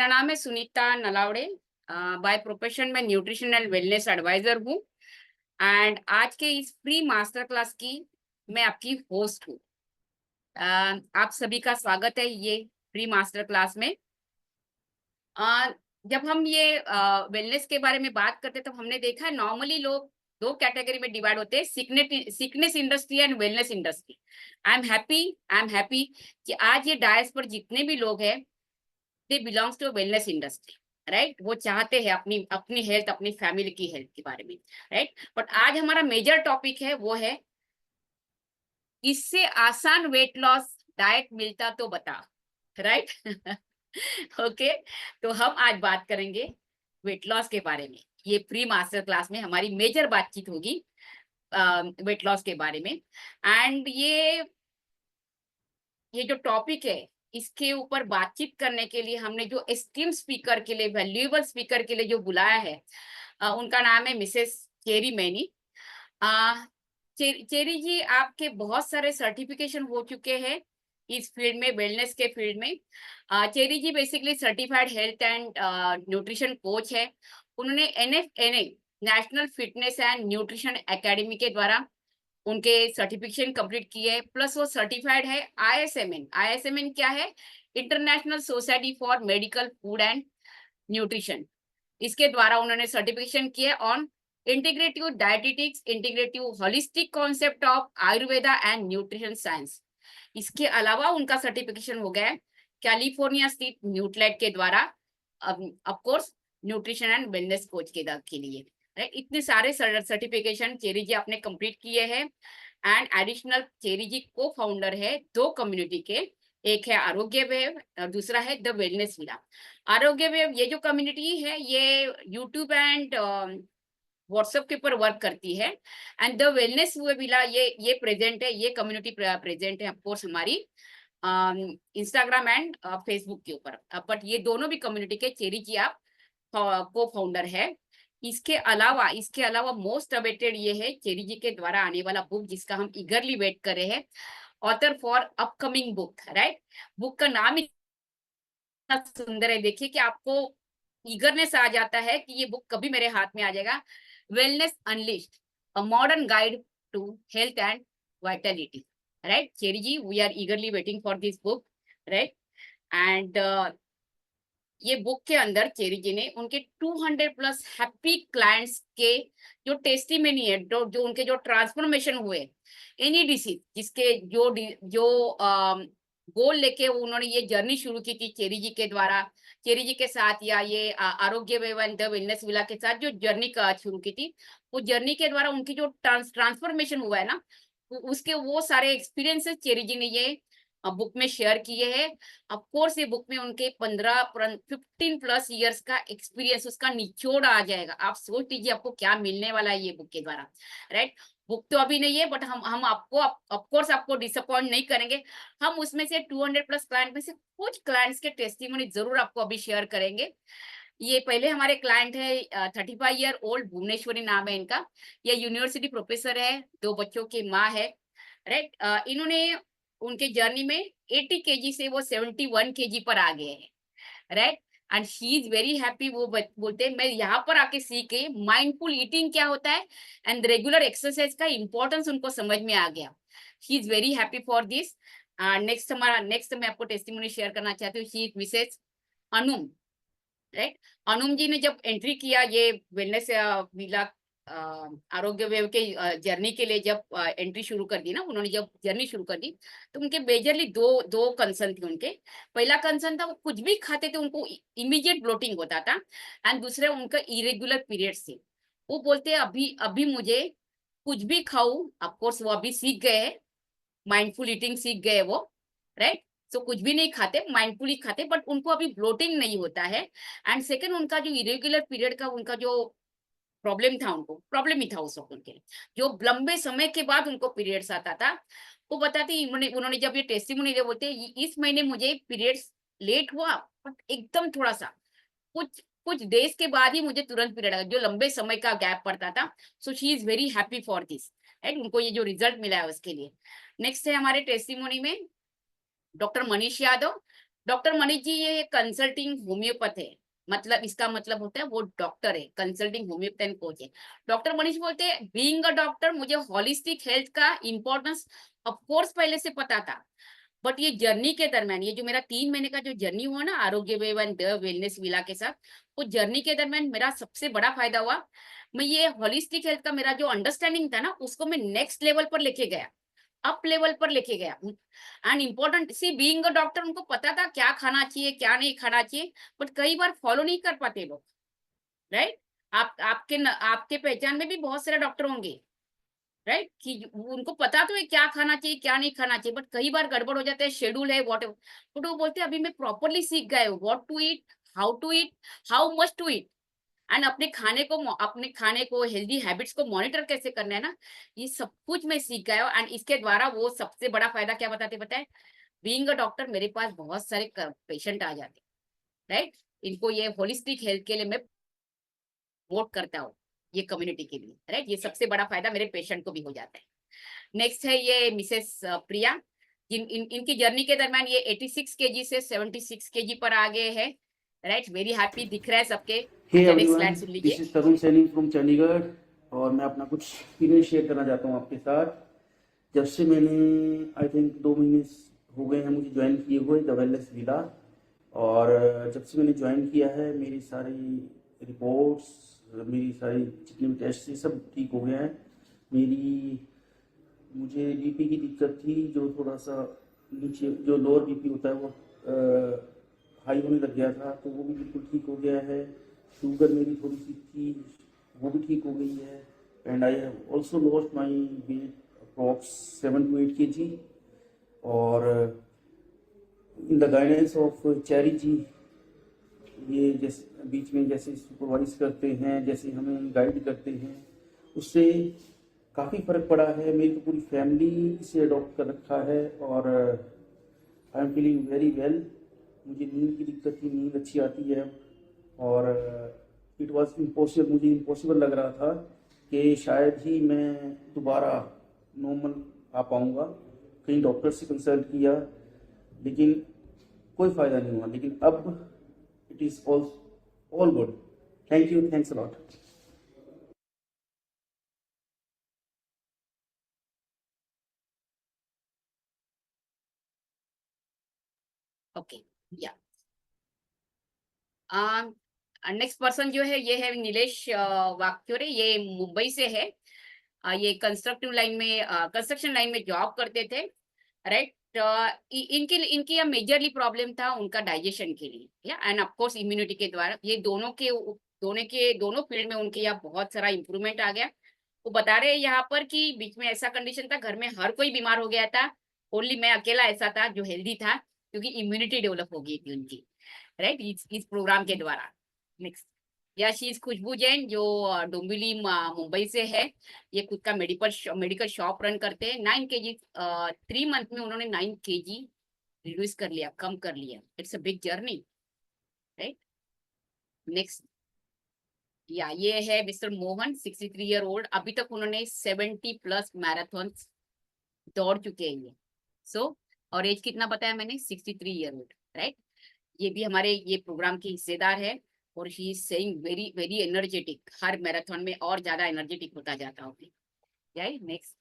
मेरा नाम है सुनीता नलावड़े। बाय प्रोफेशन मैं न्यूट्रिशनल वेलनेस एडवाइजर हूँ एंड आज के इस फ्री मास्टर क्लास की मैं आपकी होस्ट हूँ। आप सभी का स्वागत है ये फ्री मास्टर क्लास में। अ, जब हम ये वेलनेस के बारे में बात करते हैं तो हमने देखा है नॉर्मली लोग दो कैटेगरी में डिवाइड होते हैं, sickness industry and wellness industry. I am happy कि आज ये डायस पर जितने भी लोग हैं they belongs to wellness industry, right. वो चाहते हैं अपनी अपनी हेल्थ, अपनी फैमिली की हेल्थ के बारे में, राइट। बट आज हमारा मेजर टॉपिक है वो है इससे आसान वेट लॉस डाइट मिलता तो बता, राइट। ओके, तो हम आज बात करेंगे वेट लॉस के बारे में। ये प्री मास्टर क्लास में हमारी मेजर बातचीत होगी वेट लॉस के बारे में। एंड ये जो टॉपिक है इसके ऊपर बातचीत करने के लिए हमने जो एस्टीम स्पीकर के लिए, वैल्यूएबल स्पीकर के लिए जो बुलाया है, उनका नाम है मिसेस चेरी मैनी। चेरी जी, आपके बहुत सारे सर्टिफिकेशन हो चुके हैं इस फील्ड में, वेलनेस के फील्ड में। Cherry ji basically certified health and nutrition coach है। उन्होंने NFNA national fitness and nutrition academy के द्वारा उनके सर्टिफिकेशन कंप्लीट किए है, प्लस वो सर्टिफाइड है ISMN क्या है? International society for medical food and nutrition. इसके द्वारा उन्होंने सर्टिफिकेशन किया on integrative dietetics, integrative holistic concept of Ayurveda and nutrition science. इसके अलावा उनका सर्टिफिकेशन हो गया है कैलिफोर्निया स्टेट न्यूट्लेट के द्वारा, of course nutrition and wellness coach के लिए, राइट। इतने सारे सर्टिफिकेशन चेरी जी आपने कंप्लीट किए हैं। एंड एडिशनल चेरी जी को फाउंडर है दो कम्युनिटी के, एक है आरोग्य वेव और दूसरा है the wellness villa. Arogya wave ये जो कम्युनिटी है ये यूट्यूब एंड व्हाट्सएप के ऊपर वर्क करती है। एंड द वेलनेस विला ये प्रेजेंट है, ये कम्युनिटी प्रेजेंट है ऑफकोर्स हमारी इंस्टाग्राम एंड फेसबुक के ऊपर। बट ये दोनों भी कम्युनिटी के चेरी जी आप को फाउंडर है। इसके अलावा मोस्ट अवेटेड ये है चेरी जी के द्वारा आने वाला बुक जिसका हम ईगरली वेट कर रहे हैं, author for upcoming book, right. Book का नाम इतना सुंदर है, देखिए कि आपको ईगरनेस आ जाता है कि ये बुक कभी मेरे हाथ में आ जाएगा। Wellness unleashed, a modern guide to health and vitality, right. Cherry ji, we are eagerly waiting for this book, right. And ये बुक के अंदर चेरी जी ने उनके 200 प्लस हैप्पी क्लाइंट्स के जो टेस्टिमनी है, जो उनके जो ट्रांसफॉर्मेशन हुए एनी डिसीज जिसके जो गोल लेके उन्होंने ये जर्नी शुरू की थी चेरी जी के द्वारा, चेरी जी के साथ या ये आरोग्य वेवन द वेलनेस विला के साथ जो जर्नी का शुरू की थी, वो जर्नी के द्वारा उनकी जो ट्रांसफॉर्मेशन हुआ है ना, उसके वो सारे एक्सपीरियंसेस चेरी जी ने ये बुक में शेयर किए हैं। ऑफ कोर्स ये बुक में उनके 15 प्लस इयर्स का एक्सपीरियंस, उसका निचोड़ आ जाएगा। आप सोच लीजिए आपको क्या मिलने वाला है ये बुक के द्वारा, राइट। बुक तो अभी नहीं है बट हम आपको ऑफ कोर्स आपको डिसअपॉइंट नहीं करेंगे। हम उसमें से 200 प्लस क्लाइंट में से कुछ क्लाइंट्स के टेस्टिमोनी जरूर आपको अभी शेयर करेंगे। ये पहले हमारे क्लाइंट है 35 ईयर ओल्ड, भुवनेश्वरी नाम है इनका। ये यूनिवर्सिटी प्रोफेसर है, दो बच्चों की माँ है, राइट। इन्होंने उनके जर्नी में 80 केजी से वो 71 केजी पर आ गए हैं, right. And she is very happy. वो बोलते हैं मैं यहाँ पर आके सीख के माइंडफुल ईटिंग क्या होता है एंड रेगुलर एक्सरसाइज का इंपॉर्टेंस उनको समझ में आ गया। She is very happy for this. Next मैं आपको टेस्टिमोनी शेयर करना चाहती हूँ। She is Mrs Anum, right. Anum ji ने जब एंट्री किया ये वेलनेस विला आरोग्य वेव के जर्नी के लिए, जब एंट्री शुरू कर दी ना, उन्होंने जब जर्नी शुरू कर दी तो उनके मेजरली दो दो कंसर्न थे उनके। पहला कंसर्न था वो कुछ भी खाते थे उनको इमीडिएट ब्लोटिंग होता था, एंड दूसरे उनका इरेगुलर पीरियड्स थे। वो बोलते हैं अभी अभी मुझे कुछ भी खाऊं, ऑफकोर्स वो अभी सीख गए हैं, माइंडफुल ईटिंग सीख गए वो, राइट। सो कुछ भी नहीं खाते, माइंडफुली खाते, बट उनको अभी ब्लोटिंग नहीं होता है। एंड सेकंड, उनका जो इरेगुलर पीरियड का उनका जो प्रॉब्लम था, उनको प्रॉब्लम ही था उस वक्त उनके, जो लंबे समय के बाद उनको पीरियड्स आता था। वो बताती उन्होंने उन्होंने जब ये टेस्टिमोनी दे, बोलते इस महीने मुझे पीरियड्स लेट हुआ बट एकदम थोड़ा सा, कुछ कुछ डेज के बाद ही मुझे तुरंत पीरियड आया, जो लंबे समय का गैप पड़ता था। So she is very happy for this, right. उनको ये जो रिजल्ट मिला है उसके लिए। नेक्स्ट है हमारे टेस्टिमोनी में डॉक्टर मनीष यादव। डॉक्टर मनीष जी ये कंसल्टिंग होम्योपैथ है, मतलब इसका मतलब होता है वो डॉक्टर है, कंसल्टिंग होम्योपैथ कोच है। डॉक्टर मनीष बोलते हैं बीइंग अ डॉक्टर मुझे होलिस्टिक हेल्थ का इम्पोर्टेंस ऑफ कोर्स पहले से पता था, बट ये जर्नी के दरमियान, ये जो मेरा 3 महीने का जो जर्नी हुआ ना आरोग्य wave and the wellness villa के साथ, वो जर्नी के दरमियान मेरा सबसे बड़ा फायदा हुआ। मैं ये होलिस्टिक हेल्थ का मेरा जो अंडरस्टैंडिंग था ना उसको मैं नेक्स्ट लेवल पर लेके गया, अप लेवल पर लेके गया। And important see being a doctor उनको पता था क्या खाना चाहिए क्या नहीं खाना चाहिए, बट कई बार फॉलो नहीं कर पाते लोग, राइट। आपके पहचान में भी बहुत सारे डॉक्टर होंगे, राइट, कि उनको पता तो है क्या खाना चाहिए क्या नहीं खाना चाहिए, बट कई बार गड़बड़ हो जाता है, शेड्यूल है वॉट, बट वो बोलते हैं अभी मैं प्रॉपरली सीख गए what to eat, to eat, how much to eat, and अपने खाने को हेल्दी हैबिट्स को मॉनिटर कैसे करना है ना, ये सब कुछ मैं सीख गया हूँ। एंड इसके द्वारा वो सबसे बड़ा फायदा क्या बताते पता है, बीइंग अ डॉक्टर मेरे पास बहुत सारे पेशेंट आ जाते हैं, राइट। इनको ये होलिस्टिक हेल्थ के लिए मैं वोट करता हूँ, ये कम्युनिटी के लिए, राइट, ये सबसे बड़ा फायदा मेरे पेशेंट को भी हो जाता है। नेक्स्ट है ये मिसेस प्रिया, इनकी जर्नी के दरमियान ये 86 केजी से 76 केजी पर आ गए हैं, राइट, वेरी हैप्पी दिख रहा है सबके। हे नेक्स्ट एवरीवन, स्लाइड सुन दिस लीजिए। इज तरुण सैनी फ्रॉम चंडीगढ़ और मैं अपना कुछ एक्सपीरियंस शेयर करना चाहता हूँ आपके साथ। जब से मैंने आई थिंक 2 महीने हो गए हैं मुझे ज्वाइन किए हुए द वेलनेस विला, और जब से मैंने ज्वाइन किया है मेरी सारी रिपोर्ट्स, मेरी सारी जितने भी टेस्ट थे सब ठीक हो गया है। मुझे बीपी की दिक्कत थी, जो थोड़ा सा नीचे जो लोअर बीपी होता है वो हाई होने लग गया था, तो वो भी बिल्कुल ठीक हो गया है। शुगर मेरी थोड़ी सी थी, वो भी ठीक हो गई है। And I have also lost my weight approx 7 to 8 kg। और in the guidance of Cherry ji, ये जैसे बीच में जैसे सुपरवाइज करते हैं, जैसे हमें गाइड करते हैं, उससे काफ़ी फ़र्क पड़ा है। मेरी तो पूरी फैमिली इसे अडॉप्ट कर रखा है और I am feeling very well. मुझे नींद की दिक्कत थी, नींद अच्छी आती है। और इट वाज इम्पॉसिबल, मुझे इम्पॉसिबल लग रहा था कि शायद ही मैं दोबारा नॉर्मल आ पाऊँगा। कई डॉक्टर से कंसल्ट किया लेकिन कोई फ़ायदा नहीं हुआ, लेकिन अब it is all good. Thank you, thanks a lot. Okay, या नेक्स्ट पर्सन जो है ये है नीलेश वाक्योरे, ये मुंबई से है। ये कंस्ट्रक्शन लाइन में जॉब करते थे, राइट। इनकी इनकी मेजरली प्रॉब्लम था उनका डाइजेशन के लिए, या एंड ऑफ कोर्स इम्यूनिटी के द्वारा ये दोनों फील्ड में उनके यहाँ बहुत सारा इंप्रूवमेंट आ गया। वो बता रहे हैं यहाँ पर कि बीच में ऐसा कंडीशन था घर में हर कोई बीमार हो गया था, ओनली मैं अकेला ऐसा था जो हेल्दी था, क्योंकि इम्यूनिटी डेवलप हो गई थी उनकी, राइट, इस प्रोग्राम के द्वारा। नेक्स्ट, या शीज खुशबू जैन जो डोंबिवली मुंबई से है। ये खुद का मेडिकल शॉप रन करते हैं। 9 kg 3 मंथ में उन्होंने 9 kg रिड्यूस कर लिया, कम कर लिया। It's a big journey, right. Next, या ये है मिस्टर मोहन, 63 year old, अभी तक उन्होंने 70+ मैराथन दौड़ चुके हैं ये। सो और एज कितना बताया मैंने, 63 year old, राइट। ये भी हमारे ये प्रोग्राम की हिस्सेदार है, और he is saying very very energetic, her marathon में और ज्यादा एनर्जेटिक होता जाता हूँ, right. Next,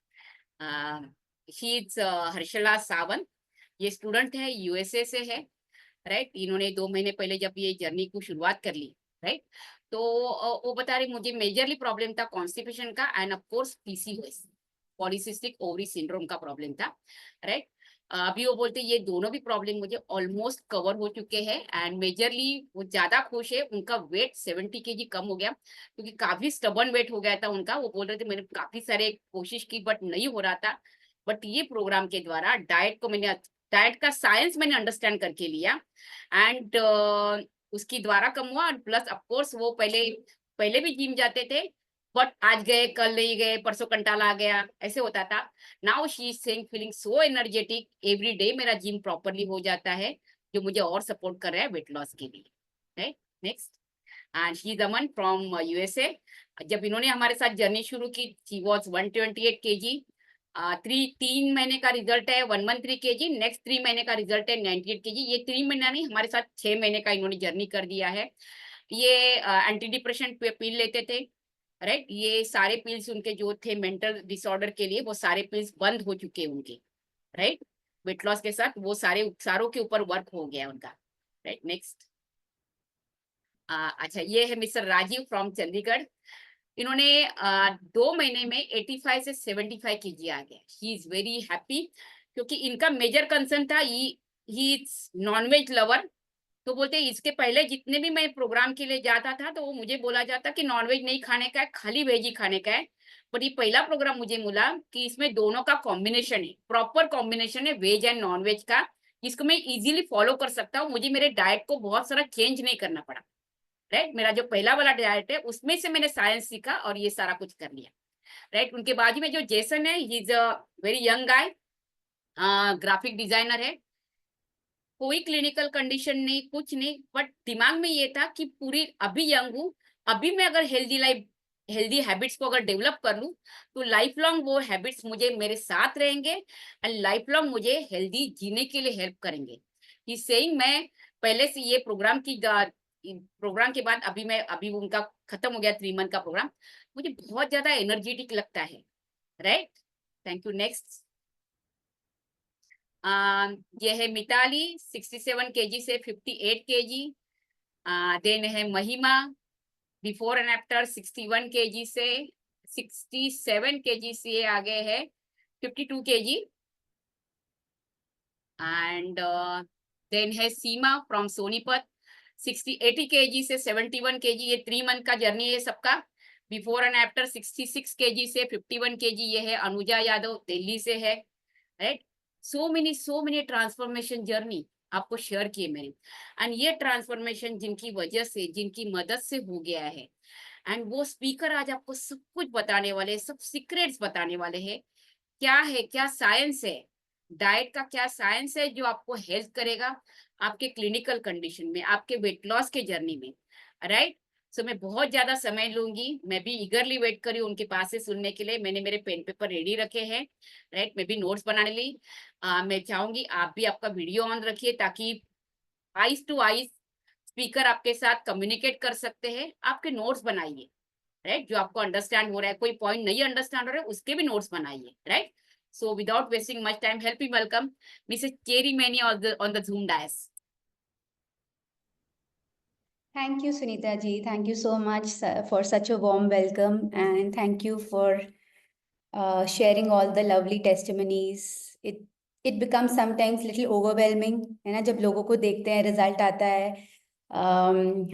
she is Harshala Sawant, ये स्टूडेंट है, यूएसए से है, राइट। इन्होंने 2 महीने पहले जब ये जर्नी को शुरुआत कर ली, राइट, तो वो बता रही मुझे मेजरली प्रॉब्लम था कॉन्स्टिपेशन का end of course PCOS, polycystic ovary syndrome का प्रॉब्लम था, राइट। अभी वो बोलते ये दोनों भी प्रॉब्लम मुझे ऑलमोस्ट कवर हो चुके हैं, एंड मेजरली वो ज्यादा खुश है, उनका वेट 70 kg कम हो गया, क्योंकि काफी स्टबर्न वेट हो गया था उनका। वो बोल रहे थे मैंने काफी सारे कोशिश की बट नहीं हो रहा था, बट ये प्रोग्राम के द्वारा डाइट का साइंस मैंने अंडरस्टैंड करके लिया, एंड उसकी द्वारा कम हुआ। प्लस ऑफ कोर्स वो पहले पहले भी जिम जाते थे, बट आज गए कल नहीं गए, परसों कंटाला आ गया, ऐसे होता था। Now she is saying feeling so energetic, every day मेरा जिम प्रॉपरली हो जाता है, जो मुझे और सपोर्ट कर रहा है वेट लॉस के लिए, right. Next, and she is Aman from USA. जब इन्होंने हमारे साथ जर्नी शुरू की, शी वॉज 128 kg, तीन महीने का रिजल्ट है 113 kg, नेक्स्ट 3 महीने का रिजल्ट है 98 kg। ये 3 महीना नहीं, हमारे साथ 6 महीने का इन्होंने जर्नी कर दिया है। ये एंटी डिप्रेशन पिल लेते थे, राइट। ये सारे पिल्स उनके जो थे मेंटल डिसऑर्डर के लिए, वो सारे पिल्स बंद हो चुके हैं उनके, राइट। वेट लॉस के साथ वो सारे उपचारों के ऊपर वर्क हो गया उनका, राइट। नेक्स्ट। अच्छा, ये है मिस्टर राजीव फ्रॉम चंडीगढ़। इन्होंने 2 महीने में 85 से 75 kg आ गया। ही इज वेरी हैप्पी, क्योंकि इनका मेजर कंसर्न था, ही इज नॉनवेज लवर। तो बोलते हैं इसके पहले जितने भी मैं प्रोग्राम के लिए जाता था, तो वो मुझे बोला जाता कि नॉनवेज नहीं खाने का है, खाली वेज ही खाने का है। बट ये पहला प्रोग्राम मुझे मिला कि इसमें दोनों का कॉम्बिनेशन है, प्रॉपर कॉम्बिनेशन है वेज एंड नॉनवेज का, जिसको मैं इजीली फॉलो कर सकता हूँ। मुझे मेरे डाइट को बहुत सारा चेंज नहीं करना पड़ा, राइट। मेरा जो पहला वाला डाइट है उसमें से मैंने साइंस सीखा और ये सारा कुछ कर लिया, राइट। उनके बाजू में जो जेसन है, he is a very young guy, graphic designer है। कोई क्लिनिकल कंडीशन नहीं, कुछ नहीं, बट दिमाग में ये था कि पूरी अभी यंग हूँ, अभी मैं अगर हेल्दी हैबिट्स को अगर डेवलप कर लूँ, तो लाइफ लॉन्ग वो हैबिट्स मुझे मेरे साथ रहेंगे एंड लाइफ लॉन्ग मुझे हेल्दी जीने के लिए हेल्प करेंगे। इस सेइंग मैं पहले से ये प्रोग्राम के बाद, अभी उनका खत्म हो गया 3 मंथ का प्रोग्राम, मुझे बहुत ज्यादा एनर्जेटिक लगता है, राइट। Thank you. नेक्स्ट। ये है मिताली 67 kg से 58 kg। देन है महिमा, बिफोर एंड आफ्टर 61 kg से 67 kg से आगे है 52 kg। एंड देन है सीमा फ्रॉम सोनीपत 80 kg से 71 kg। ये 3 मंथ का जर्नी है सबका। बिफोर एंड आफ्टर 66 kg से 51 kg। ये है अनुजा यादव, दिल्ली से है, right. So many transformation journey आपको शेयर किए मैंने, एंड ये ट्रांसफॉर्मेशन जिनकी वजह से, जिनकी मदद से हो गया है, एंड वो स्पीकर आज आपको सब कुछ बताने वाले, सब सीक्रेट्स बताने वाले हैं। क्या है, क्या साइंस है, डाइट का क्या साइंस है जो आपको हेल्प करेगा आपके क्लिनिकल कंडीशन में, आपके वेट लॉस के जर्नी में, राइट। सो मैं बहुत ज्यादा समय लूंगी, मैं भी ईगरली वेट करी उनके पास से सुनने के लिए। मैंने मेरे पेन पेपर रेडी रखे हैं, राइट। मैं भी नोट्स बनाने ली। मैं चाहूंगी आप भी आपका वीडियो ऑन रखिए, ताकि आईज टू आईज स्पीकर आपके साथ कम्युनिकेट कर सकते हैं। आपके नोट्स बनाइए, राइट। जो आपको अंडरस्टैंड हो रहा है, कोई पॉइंट नहीं अंडरस्टैंड हो रहा है, उसके भी नोट्स बनाइए, right. So without wasting much time, help me welcome Mrs cherry many on the Zoom dais. Thank you, Sunita ji. Thank you so much for such a warm welcome, and thank you for sharing all the lovely testimonies. It becomes sometimes little overwhelming, है ना, जब लोगों को देखते हैं, result आता है,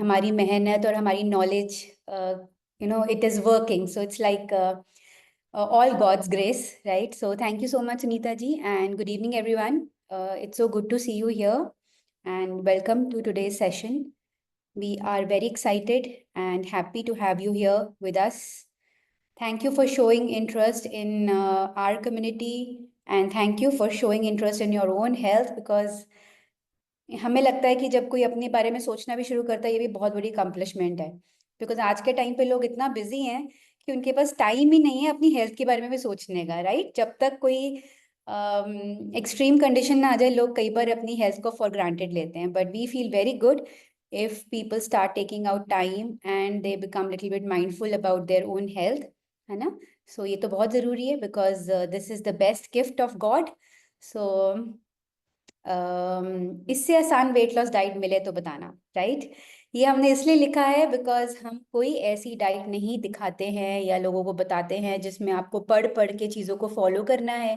हमारी मेहनत और हमारी knowledge, it is working. So it's like all God's grace, right? So thank you so much, Sunita ji, and good evening, everyone. It's so good to see you here, and welcome to today's session. We are very excited and happy to have you here with us. Thank you for showing interest in our community, and thank you for showing interest in your own health, because हमें लगता है कि जब कोई अपने बारे में सोचना भी शुरू करता है, ये भी बहुत बड़ी अकम्पलिशमेंट है। बिकॉज आज के टाइम पे लोग इतना बिजी हैं कि उनके पास टाइम ही नहीं है अपनी हेल्थ के बारे में भी सोचने का, राइट। जब तक कोई एक्सट्रीम कंडीशन ना आ जाए, लोग कई बार अपनी हेल्थ को फॉर ग्रांटेड लेते हैं, but we feel very good if people start taking out time and they become little bit mindful about their own health, है ना। So ये तो बहुत ज़रूरी है, because this is the best gift of God. So इससे आसान weight loss diet मिले तो बताना, राइट। ये हमने इसलिए लिखा है बिकॉज हम कोई ऐसी डाइट नहीं दिखाते हैं या लोगों को बताते हैं जिसमें आपको पढ़ पढ़ के चीज़ों को फॉलो करना है,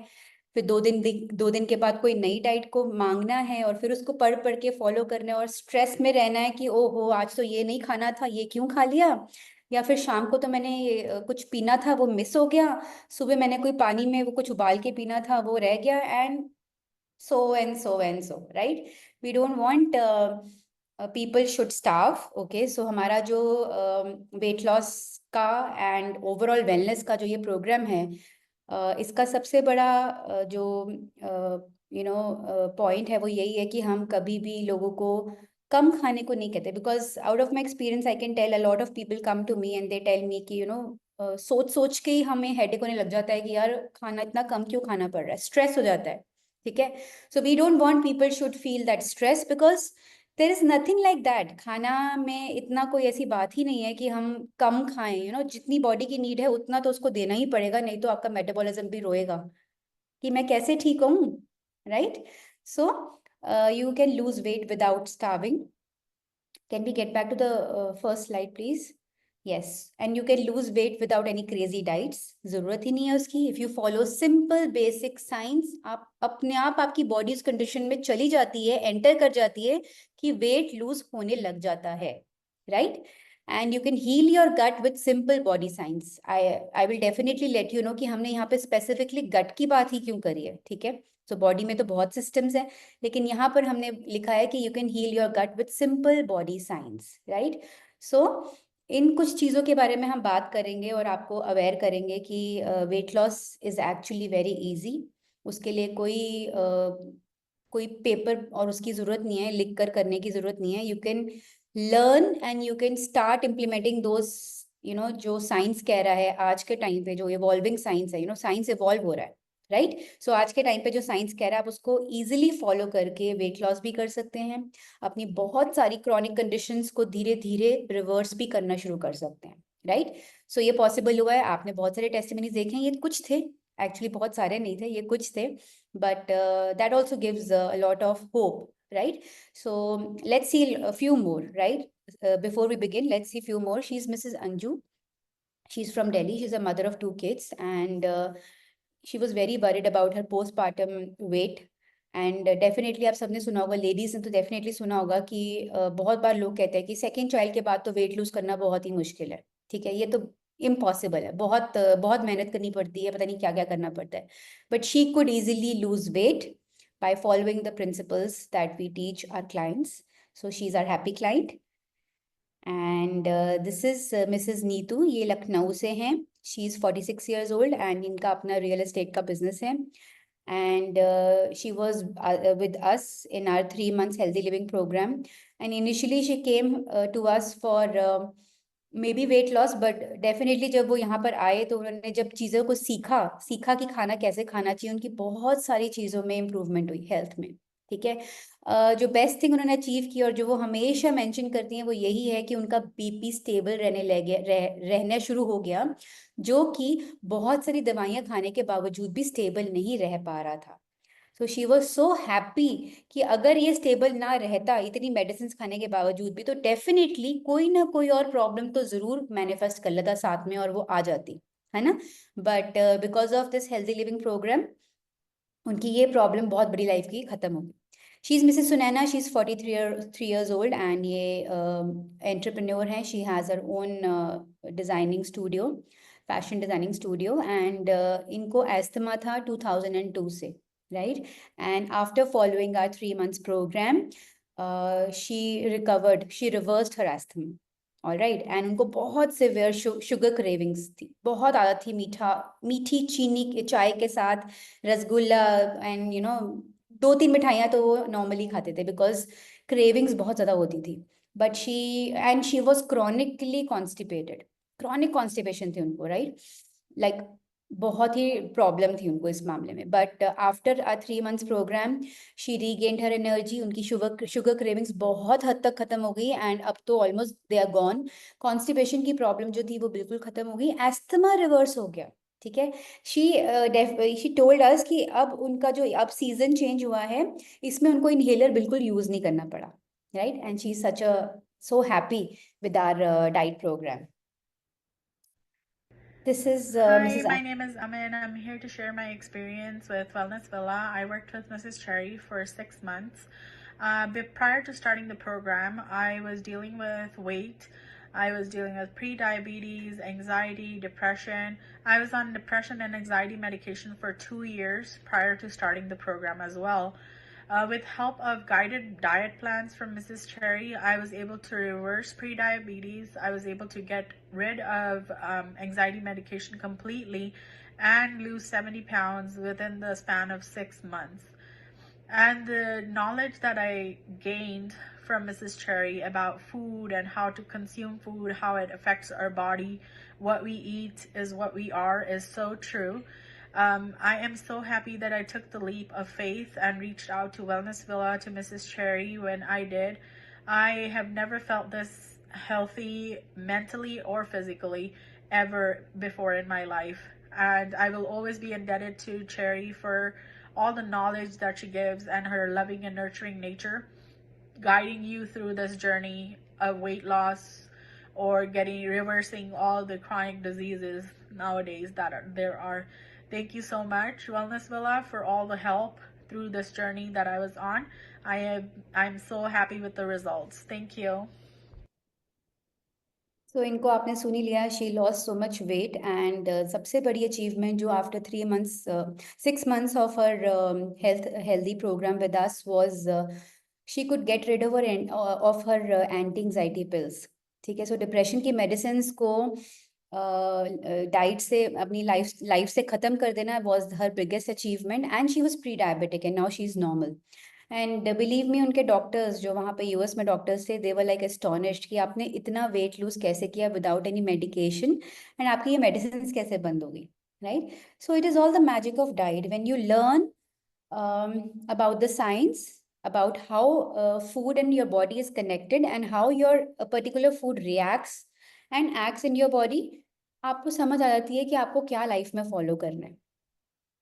फिर 2 दिन के बाद कोई नई डाइट को मांगना है और फिर उसको पढ़ पढ़ के फॉलो करना है और स्ट्रेस में रहना है कि ओहो आज तो ये नहीं खाना था, ये क्यों खा लिया, या फिर शाम को तो मैंने कुछ पीना था वो मिस हो गया, सुबह मैंने कोई पानी में वो कुछ उबाल के पीना था वो रह गया, and so, right? We don't want people should starve. Okay, so हमारा जो weight loss का and overall wellness का जो ये program है, इसका सबसे बड़ा जो point है वो यही है कि हम कभी भी लोगों को कम खाने को नहीं कहते, because out of my experience I can tell a lot of people come to me and they tell me कि सोच सोच के ही हमें हेडेक होने लग जाता है कि यार खाना इतना कम क्यों खाना पड़ रहा है, स्ट्रेस हो जाता है, ठीक है। So we don't want people should feel that stress, because there is nothing like that. खाना में इतना कोई ऐसी बात ही नहीं है कि हम कम खाएं, जितनी बॉडी की नीड है उतना तो उसको देना ही पड़ेगा, नहीं तो आपका मेटाबॉलिज्म भी रोएगा कि मैं कैसे ठीक हूँ, right. So you can lose weight without starving. Can we get back to the first slide, please? Yes, and you can lose weight without any crazy diets. जरूरत ही नहीं है उसकी. If you follow simple basic science, आप अपने आप आपकी body उस condition में चली जाती है, एंटर कर जाती है कि वेट लूज होने लग जाता है, right? And you can heal your gut with simple body science. I will definitely let you know कि हमने यहाँ पे specifically gut की बात ही क्यों करी है, ठीक है? So body में तो बहुत systems है, लेकिन यहाँ पर हमने लिखा है कि you can heal your gut with simple body science, right? So इन कुछ चीज़ों के बारे में हम बात करेंगे और आपको अवेयर करेंगे कि weight loss is actually very easy. उसके लिए कोई पेपर और उसकी ज़रूरत नहीं है, लिख कर करने की ज़रूरत नहीं है. You can learn and you can start implementing those, जो साइंस कह रहा है आज के टाइम पे, जो इवॉल्विंग साइंस है, साइंस इवॉल्व हो रहा है, राइट. सो आज के टाइम पे जो साइंस कह रहा है आप उसको इजीली फॉलो करके वेट लॉस भी कर सकते हैं, अपनी बहुत सारी क्रॉनिक कंडीशंस को धीरे धीरे रिवर्स भी करना शुरू कर सकते हैं, राइट. सो ये पॉसिबल हुआ है. आपने बहुत सारे टेस्टिमनीज देखे हैं, ये कुछ थे एक्चुअली, बहुत सारे नहीं थे, ये कुछ थे, but that also gives a lot of hope, right? So let's see a few more, right? Before we begin, let's see few more. She's Mrs. Anju. She's from Delhi. She's a mother of 2 kids, and she was very worried about her postpartum weight. And definitely आप सबने सुना होगा, ladies ने तो definitely सुना होगा कि बहुत बार लोग कहते हैं कि सेकेंड चाइल्ड के बाद तो वेट लूज करना बहुत ही मुश्किल है, ठीक है, ये तो इम्पॉसिबल है, बहुत मेहनत करनी पड़ती है, पता नहीं क्या क्या करना पड़ता है. But she could easily lose weight by following the principles that we teach our clients. So she's our happy client. And this is Mrs. Neetu. ये लखनऊ से हैं. She is 46 years old and इनका अपना real estate का business है. And she was with us in our 3 months healthy living program. And initially she came to us for may be weight loss, but definitely जब वो यहाँ पर आए तो उन्होंने जब चीज़ों को सीखा कि खाना कैसे खाना चाहिए, उनकी बहुत सारी चीज़ों में इम्प्रूवमेंट हुई हेल्थ में, ठीक है. जो बेस्ट थिंग उन्होंने अचीव की और जो वो हमेशा मेंशन करती हैं वो यही है कि उनका बीपी स्टेबल रहना शुरू हो गया, जो कि बहुत सारी दवाइयाँ खाने के बावजूद भी स्टेबल नहीं रह पा रहा था. So she was so happy कि अगर ये स्टेबल ना रहता इतनी मेडिसिन खाने के बावजूद भी, तो डेफिनेटली कोई ना कोई और प्रॉब्लम तो ज़रूर मैनिफेस्ट कर लेता साथ में और वो आ जाती, है ना. But because of this healthy living program उनकी ये प्रॉब्लम बहुत बड़ी लाइफ की ख़त्म हो गई. She is Mrs Sunaina. She is 43 years old and ये एंटरप्रेन्योर हैं. She has her own designing studio, fashion designing studio, and इनको एस्थमा था 2002 से, right? And after following our 3 months program, she reversed her asthma. All right. And उनको बहुत severe sugar cravings थी, बहुत आदत थी मीठी चीनी चाय के साथ रसगुल्ला एंड 2-3 मिठाइयाँ तो वो नॉर्मली खाते थे बिकॉज क्रेविंग्स बहुत ज़्यादा होती थी. But she was chronically constipated, chronic constipation थी उनको, राइट. लाइक बहुत ही प्रॉब्लम थी उनको इस मामले में. But after a 3 months program she regained her energy. उनकी शुगर क्रेविंग्स बहुत हद तक खत्म हो गई एंड अब तो almost they are gone. Constipation की प्रॉब्लम जो थी वो बिल्कुल खत्म हो गई. एस्थमा रिवर्स हो गया, ठीक है. शी टोल्ड अस कि अब उनका जो अब सीजन चेंज हुआ है इसमें उनको इनहेलर बिल्कुल यूज नहीं करना पड़ा, right. And she is such a so happy with our diet program. This is Hi, Mrs. my name is Amin. I'm here to share my experience with Wellness Villa. I worked with Mrs. Cherry for 6 months. But prior to starting the program, I was dealing with weight. I was dealing with pre-diabetes, anxiety, depression. I was on depression and anxiety medication for 2 years prior to starting the program as well. With help of guided diet plans from Mrs. Cherry, I was able to reverse pre-diabetes. I was able to get rid of anxiety medication completely and lose 70 pounds within the span of 6 months. And the knowledge that I gained from Mrs. Cherry about food and how to consume food, how it affects our body. What we eat is what we are is so true. I am so happy that I took the leap of faith and reached out to Wellness Villa, to Mrs. Cherry when I did. I have never felt this healthy mentally or physically ever before in my life. And I will always be indebted to Cherry for all the knowledge that she gives and her loving and nurturing nature, guiding you through this journey of weight loss or reversing all the chronic diseases nowadays there are. Thank you so much, Wellness Villa, for all the help through this journey that I was on. I'm so happy with the results. Thank you. So इनको आपने सुन ही लिया, she lost so much weight and सबसे बड़ी achievement जो after 6 months of her healthy program with us was she could get rid of her anti-anxiety pills. ठीक है, सो डिप्रेशन की मेडिसिन को डाइट से अपनी लाइफ से ख़त्म कर देना was her biggest achievement, and she was pre-diabetic and now she's normal. And believe me, उनके डॉक्टर्स जो वहाँ पे यूएस में डॉक्टर्स थे, दे वर लाइक एस्टोनिश्ड कि आपने इतना वेट लूज कैसे किया विदाउट एनी मेडिकेशन, एंड आपकी ये मेडिसिन कैसे बंद होगी, right? So it is all the magic of diet when you learn about the science, about how food and your body is connected and how your a particular food reacts and acts in your body. आपको समझ आ जाती है कि आपको क्या life में follow करना है,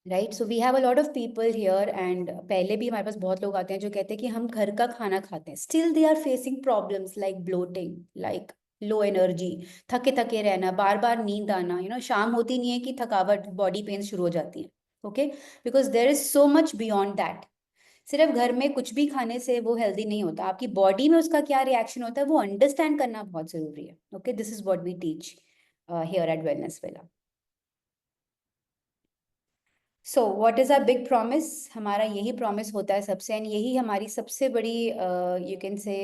right? So we have a lot of people here, and पहले भी हमारे पास बहुत लोग आते हैं जो कहते हैं कि हम घर का खाना खाते हैं, still they are facing problems like bloating, like low energy, थके थके रहना, बार बार नींद आना, शाम होती नहीं है कि थकावट, बॉडी पेन शुरू हो जाती है, okay? Because there is so much beyond that. सिर्फ घर में कुछ भी खाने से वो हेल्दी नहीं होता, आपकी बॉडी में उसका क्या रिएक्शन होता है वो अंडरस्टैंड करना बहुत जरूरी है, okay? This is what we teach here at Wellness Villa. So what is our big promise? हमारा यही प्रॉमिस होता है सबसे, एंड यही हमारी सबसे बड़ी you can say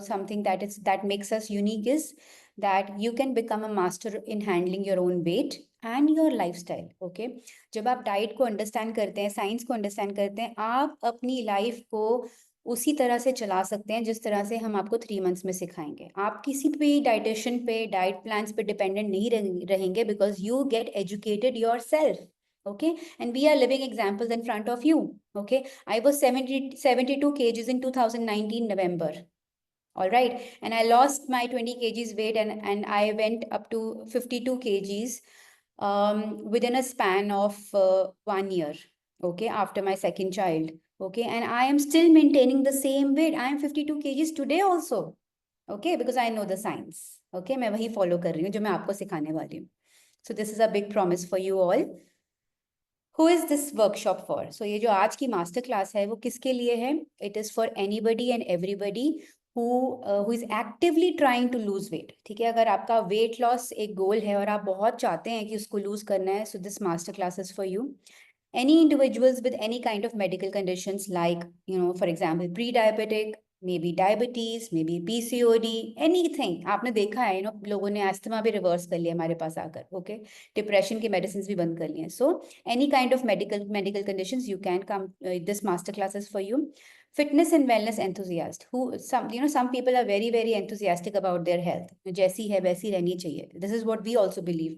something that makes us unique is that you can become a master in handling your own wait and your lifestyle, okay? जब आप डाइट को अंडरस्टैंड करते हैं, साइंस को अंडरस्टैंड करते हैं, आप अपनी लाइफ को उसी तरह से चला सकते हैं जिस तरह से हम आपको 3 months में सिखाएंगे. आप किसी भी डाइटिशियन पे, डाइट प्लान्स पे डिपेंडेंट नहीं रहेंगे, because you get educated your self, okay? And we are living examples in front of you, okay? I was 72 kgs in 2019 November, all right? And I lost my 20 kgs weight, and I went up to 52 kgs within a span of 1 year, okay, after my second child, okay? And I am still maintaining the same weight. I am 52 kgs today also, okay? Because I know the science, okay? मैं वही follow कर रही हूँ जो मैं आपको सिखाने वाली हूँ. So this is a big promise for you all. Who is this workshop for? So ये जो आज की मास्टर क्लास है वो किसके लिए है? It is for anybody and everybody who is actively trying to lose weight. ठीक है, अगर आपका weight loss एक गोल है और आप बहुत चाहते हैं कि उसको lose करना है, so this master class is for you. Any individuals with any kind of medical conditions like, for example, pre-diabetic, maybe diabetes, maybe PCOD, anything. आपने देखा है, लोगों ने अस्थमा भी रिवर्स कर लिया हमारे पास आकर, okay? डिप्रेशन की मेडिसिन भी बंद कर लिए. So any kind of medical conditions, you can come. This master class is for you. Fitness and wellness enthusiast, who some people are very very enthusiastic about their health. जैसी है वैसी रहनी चाहिए. This is what we also believe.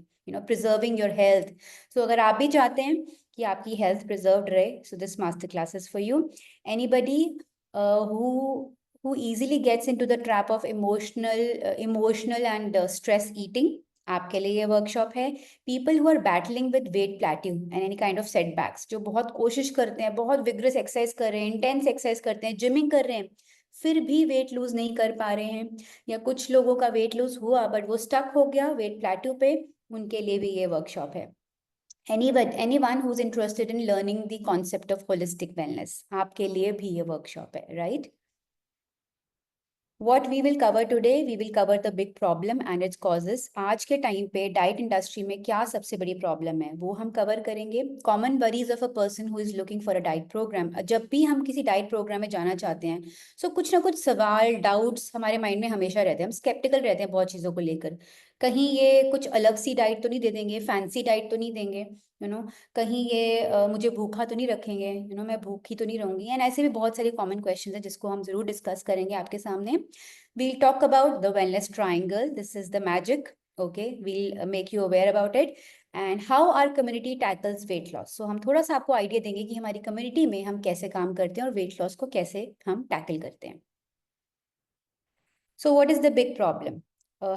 Preserving your health. So अगर आप भी चाहते हैं कि आपकी health preserved रहे, so this master class is for you. Anybody who easily gets into the trap of emotional and stress eating, आपके लिए ये वर्कशॉप है. People who are battling with weight plateau and any kind of setbacks, जो बहुत कोशिश करते हैं, बहुत विग्रस एक्सरसाइज कर रहे हैं, इंटेंस एक्सरसाइज करते हैं, जिमिंग कर रहे हैं, फिर भी वेट लूज नहीं कर पा रहे हैं, या कुछ लोगों का वेट लूज हुआ बट वो स्टक हो गया वेट प्लेट्यू पे, उनके लिए भी ये वर्कशॉप है. anyone who's interested in learning the concept of holistic wellness, आपके लिए भी ये वर्कशॉप है, right? What we will cover today, we will cover the big problem and its causes. आज के टाइम पे डाइट इंडस्ट्री में क्या सबसे बड़ी प्रॉब्लम है वो हम कवर करेंगे. Common worries of a person who is looking for a diet program. जब भी हम किसी डाइट प्रोग्राम में जाना चाहते हैं, सो कुछ ना कुछ सवाल, डाउट्स हमारे माइंड में हमेशा रहते हैं, हम स्केप्टिकल रहते हैं बहुत चीज़ों को लेकर. कहीं ये कुछ अलग सी डाइट तो नहीं दे देंगे, फैंसी डाइट तो नहीं देंगे, कहीं ये मुझे भूखा तो नहीं रखेंगे, मैं भूखी तो नहीं रहूंगी। एंड ऐसे भी बहुत सारे कॉमन क्वेश्चंस हैं जिसको हम जरूर डिस्कस करेंगे आपके सामने। We'll talk about the wellness triangle, this is the magic, okay, we'll make you aware about it and how our community tackles weight loss. So हम थोड़ा सा आपको आइडिया देंगे कि हमारी कम्युनिटी में हम कैसे काम करते हैं और वेट लॉस को कैसे हम टैकल करते हैं। So what is the big problem?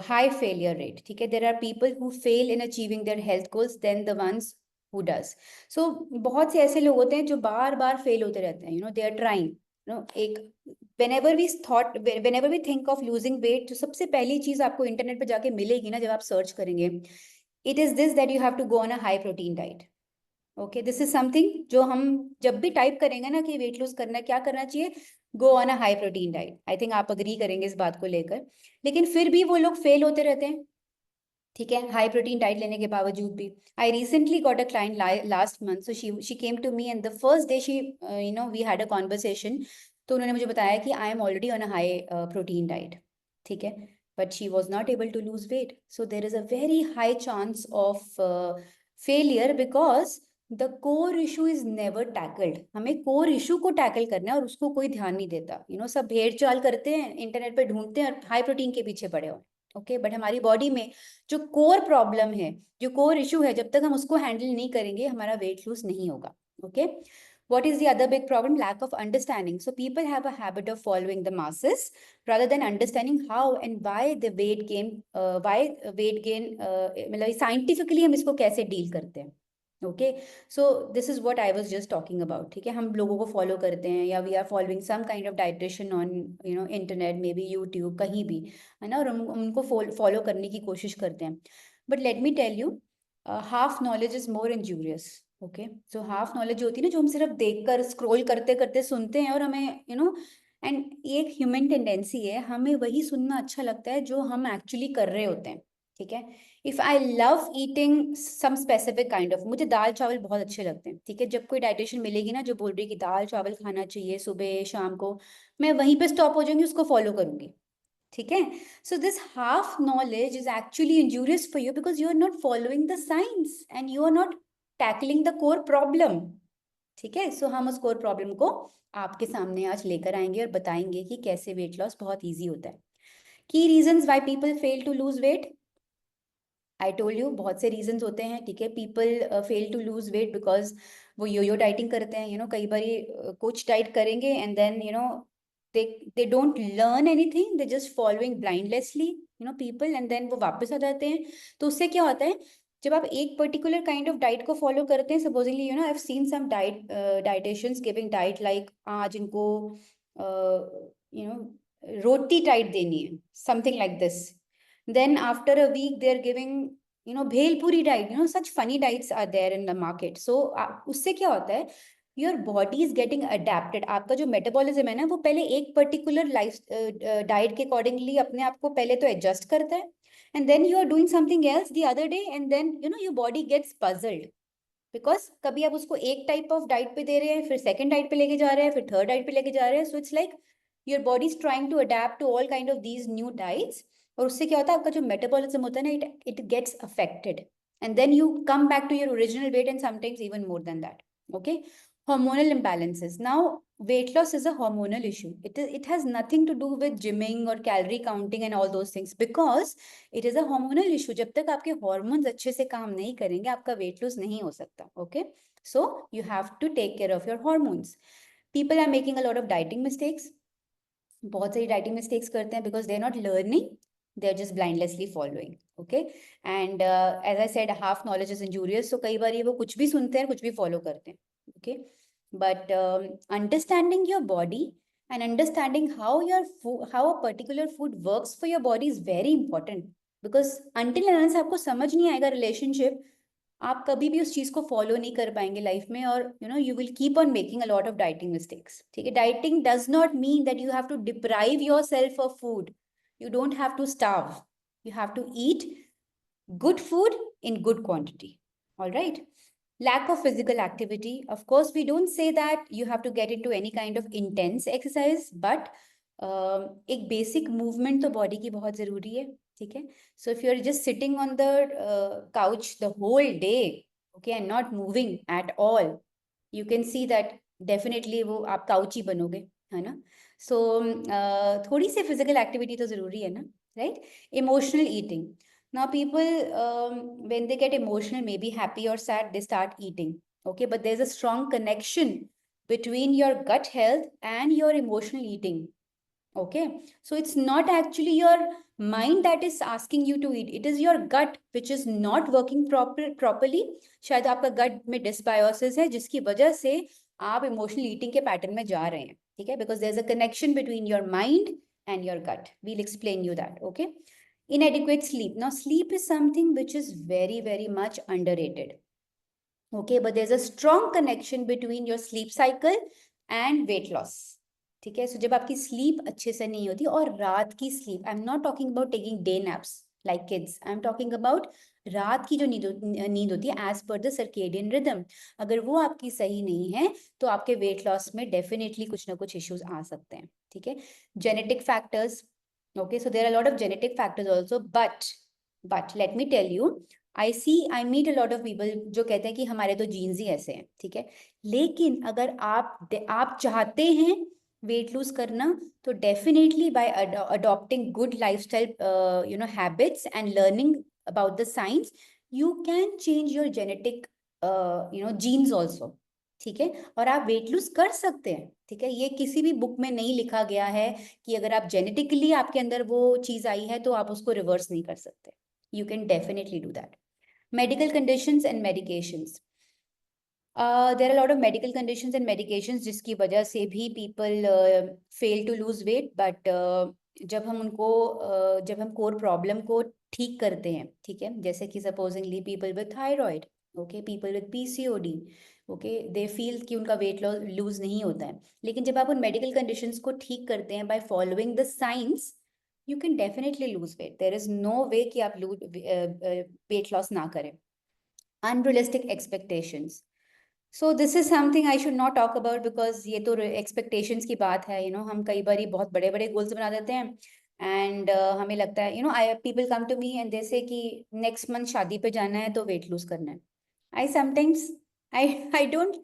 High failure rate. ठीक है, there are people who fail in achieving their health goals than the ones who does. So बहुत से ऐसे लोग होते हैं जो बार बार फेल होते रहते हैं, they are trying. एक whenever we think of losing weight, तो सबसे पहली चीज आपको इंटरनेट पे जाके मिलेगी ना, जब आप सर्च करेंगे, it is this that you have to go on a high protein diet. Okay, this is something जो हम जब भी टाइप करेंगे ना कि वेट लूज करना, क्या करना चाहिए, go on a high protein diet. I think आप अग्री करेंगे इस बात को लेकर, लेकिन फिर भी वो लोग फेल होते रहते हैं, ठीक है, हाई प्रोटीन डाइट लेने के बावजूद भी। I recently got a client last month, so she came to me and the first day she we had a conversation, तो उन्होंने मुझे बताया कि I am already on a high protein diet, ठीक है, but she was not able to lose weight. So there is a very high chance of failure because the core issue is never tackled. हमें core issue को tackle करना है और उसको कोई ध्यान नहीं देता, सब भेड़ चाल करते हैं, इंटरनेट पे ढूंढते हैं और हाई प्रोटीन के पीछे पड़े हो, ओके, बट हमारी बॉडी में जो कोर प्रॉब्लम है, जो कोर इशू है, जब तक हम उसको हैंडल नहीं करेंगे हमारा वेट लूज नहीं होगा, okay. What is the other big problem? Lack of understanding. So people have a habit of following the masses rather than understanding how and why the weight gain, मतलब scientifically हम इसको कैसे deal करते हैं, okay. So this is what I was just talking about, ठीक है, हम लोगों को फॉलो करते हैं या we are following some kind of dietitian on internet, maybe YouTube, कहीं भी, है ना, और हम उनको फॉलो करने की कोशिश करते हैं। But let me tell you, half knowledge is more injurious, okay. So half knowledge होती है ना, जो हम सिर्फ देखकर स्क्रॉल करते करते सुनते हैं और हमें एंड एक ह्यूमन टेंडेंसी है, हमें वही सुनना अच्छा लगता है जो हम एक्चुअली कर रहे होते हैं, ठीक है। If I love eating some specific kind of, मुझे दाल चावल बहुत अच्छे लगते हैं, ठीक है, जब कोई डाइटिशियन मिलेगी ना जो बोल रही है कि दाल चावल खाना चाहिए सुबह शाम को, मैं वहीं पे स्टॉप हो जाऊंगी, उसको फॉलो करूंगी, ठीक है। So this half knowledge is actually injurious for you because you are not following the science and you are not tackling the core problem, ठीक है। सो हम उस कोर प्रॉब्लम को आपके सामने आज लेकर आएंगे और बताएंगे कि कैसे वेट लॉस बहुत ईजी होता है। Key reasons why people fail to lose weight, I told you बहुत से रीजंस होते हैं, ठीक है। People fail to lose weight because वो यो डाइटिंग करते हैं, कई बार कुछ डाइट करेंगे and then they don't learn anything, they just following blindlessly, people, and then वो वापस आ जाते हैं। तो उससे क्या होता है, जब आप एक पर्टिकुलर काइंड ऑफ डाइट को फॉलो करते हैं, supposingly I have seen some dietitians giving diet like आज इनको रोटी डाइट देनी है, something like this, then after a week they're giving bhel puri diet, such funny diets are there in the market. So उससे क्या होता है, your body is getting adapted, आपका जो मेटाबॉलिज्म है ना वो पहले एक पर्टिकुलर लाइफ डाइट के अकॉर्डिंगली अपने आप को पहले तो एडजस्ट करता है, and then you are doing something else the other day and then your body gets puzzled because कभी आप उसको एक टाइप ऑफ डाइट पे दे रहे हैं, फिर सेकंड डाइट पे लेके जा रहे हैं, फिर थर्ड डाइट पे लेके जा रहे हैं, so it's like your body is trying to adapt to all kind of these new diets, और उससे क्या होता है, आपका जो मेटाबॉलिज्म होता है ना, it gets affected and then you come back to your original weight and sometimes even more than that, okay. Hormonal imbalances. Now, weight loss is a hormonal issue. It has nothing to do with gymming or calorie counting and all those things because it is a hormonal issue. जब तक आपके hormones अच्छे से काम नहीं करेंगे, आपका weight loss नहीं हो सकता, okay? So you have to take care of your hormones. People are making a lot of dieting mistakes. बहुत सारी dieting mistakes करते हैं because they are not learning. They are just blindlessly following, okay? And as I said, half knowledge is injurious. So कई बार ये वो कुछ भी सुनते हैं, कुछ भी follow करते हैं, okay? But understanding your body and understanding how how a particular food works for your body is very important because until and unless आपको समझ नहीं आएगा relationship, आप कभी भी उस चीज को फॉलो नहीं कर पाएंगे लाइफ में और you will keep on making a lot of dieting mistakes, ठीक है। Dieting does not mean that you have to deprive yourself of food. You don't have to starve. You have to eat good food in good quantity. All right. Lack of physical activity. Of course, we don't say that you have to get into any kind of intense exercise, but एक basic movement तो body की बहुत जरूरी है, ठीक है. So if you're just sitting on the couch the whole day, okay, and not moving at all, you can see that definitely वो आप couch ही बनोगे, है ना. So थोड़ी सी physical activity तो जरूरी है ना, right? Emotional eating. Now people when they get emotional, maybe happy or sad, they start eating. Okay, but there's a strong connection between your gut health and your emotional eating. Okay, so it's not actually your mind that is asking you to eat, it is your gut which is not working properly. शायद आपका gut में dysbiosis है जिसकी वजह से आप emotional eating के pattern में जा रहे हैं, ठीक है, because there's a connection between your mind and your gut. We'll explain you that. Okay, inadequate sleep. Now sleep is something which is very much underrated. Okay, but there's a strong connection between your sleep cycle and weight loss. ठीक है, सो जब आपकी sleep अच्छे से नहीं होती, और रात की sleep, I am not talking about taking day naps like kids, I am talking about रात की जो नींद होती है as per the circadian rhythm, अगर वो आपकी सही नहीं है तो आपके वेट लॉस में डेफिनेटली कुछ ना कुछ इश्यूज आ सकते हैं. ठीक है, genetic factors. Okay, so there are lot of genetic factors also, but let me tell you, I meet a lot of people जो कहते हैं कि हमारे तो जीन्स ही ऐसे हैं. ठीक है, लेकिन अगर आप चाहते हैं वेट लूज करना, तो definitely by adopting good lifestyle habits and learning about the science, you can change your genetic genes also. ठीक है, और आप वेट लूज कर सकते हैं. ठीक है, ये किसी भी बुक में नहीं लिखा गया है कि अगर आप जेनेटिकली आपके अंदर वो चीज आई है तो आप उसको रिवर्स नहीं कर सकते. You can definitely do that. Medical conditions and medications. There are a lot of medical conditions and medications जिसकी वजह से भी people fail to lose weight, but जब हम core problem को ठीक करते हैं, ठीक है, जैसे कि supposingly people with thyroid, okay, people with PCOD, okay, they feel कि उनका weight lose नहीं होता है, लेकिन जब आप उन medical conditions को ठीक करते हैं by following the science, you can definitely lose weight. There is no way कि आप weight loss ना करें. Unrealistic expectations. So this is something I should not talk about because ये तो expectations की बात है. हम कई बार बहुत बड़े बड़े goals बना देते हैं and हमें लगता है people come to me and they say कि next month शादी पे जाना है तो weight lose करना है. I sometimes I don't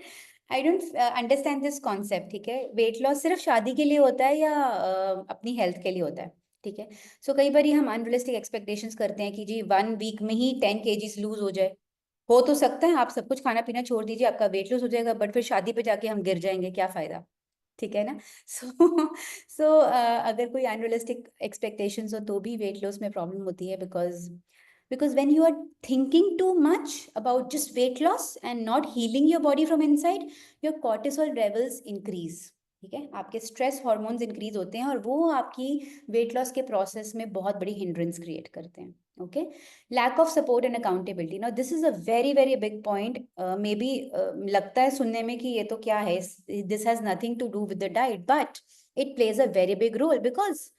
understand this concept. ठीक है, weight loss सिर्फ शादी के लिए होता है या अपनी health के लिए होता है. ठीक है, सो कई बार हम अनरियलिस्टिक एक्सपेक्टेशंस करते हैं कि जी 1 वीक में ही 10 kgs लूज हो जाए. हो तो सकता है, आप सब कुछ खाना पीना छोड़ दीजिए, आपका वेट लूज हो जाएगा, बट फिर शादी पे जाके हम गिर जाएंगे, क्या फायदा. ठीक है ना. सो अगर कोई अनरियलिस्टिक एक्सपेक्टेशंस हो तो भी वेट लॉस में प्रॉब्लम होती है, because when you are thinking too much about just weight loss and not healing your body from inside, your cortisol levels increase. ठीक है, आपके स्ट्रेस हार्मोन्स इंक्रीज होते हैं और वो आपकी वेट लॉस के प्रोसेस में बहुत बड़ी हिंड्रेंस क्रिएट करते हैं. Okay, lack of support and accountability. Now this is a very big point. Maybe लगता है सुनने में कि ये तो क्या है, this has nothing to do with the diet, but it plays a very big role, because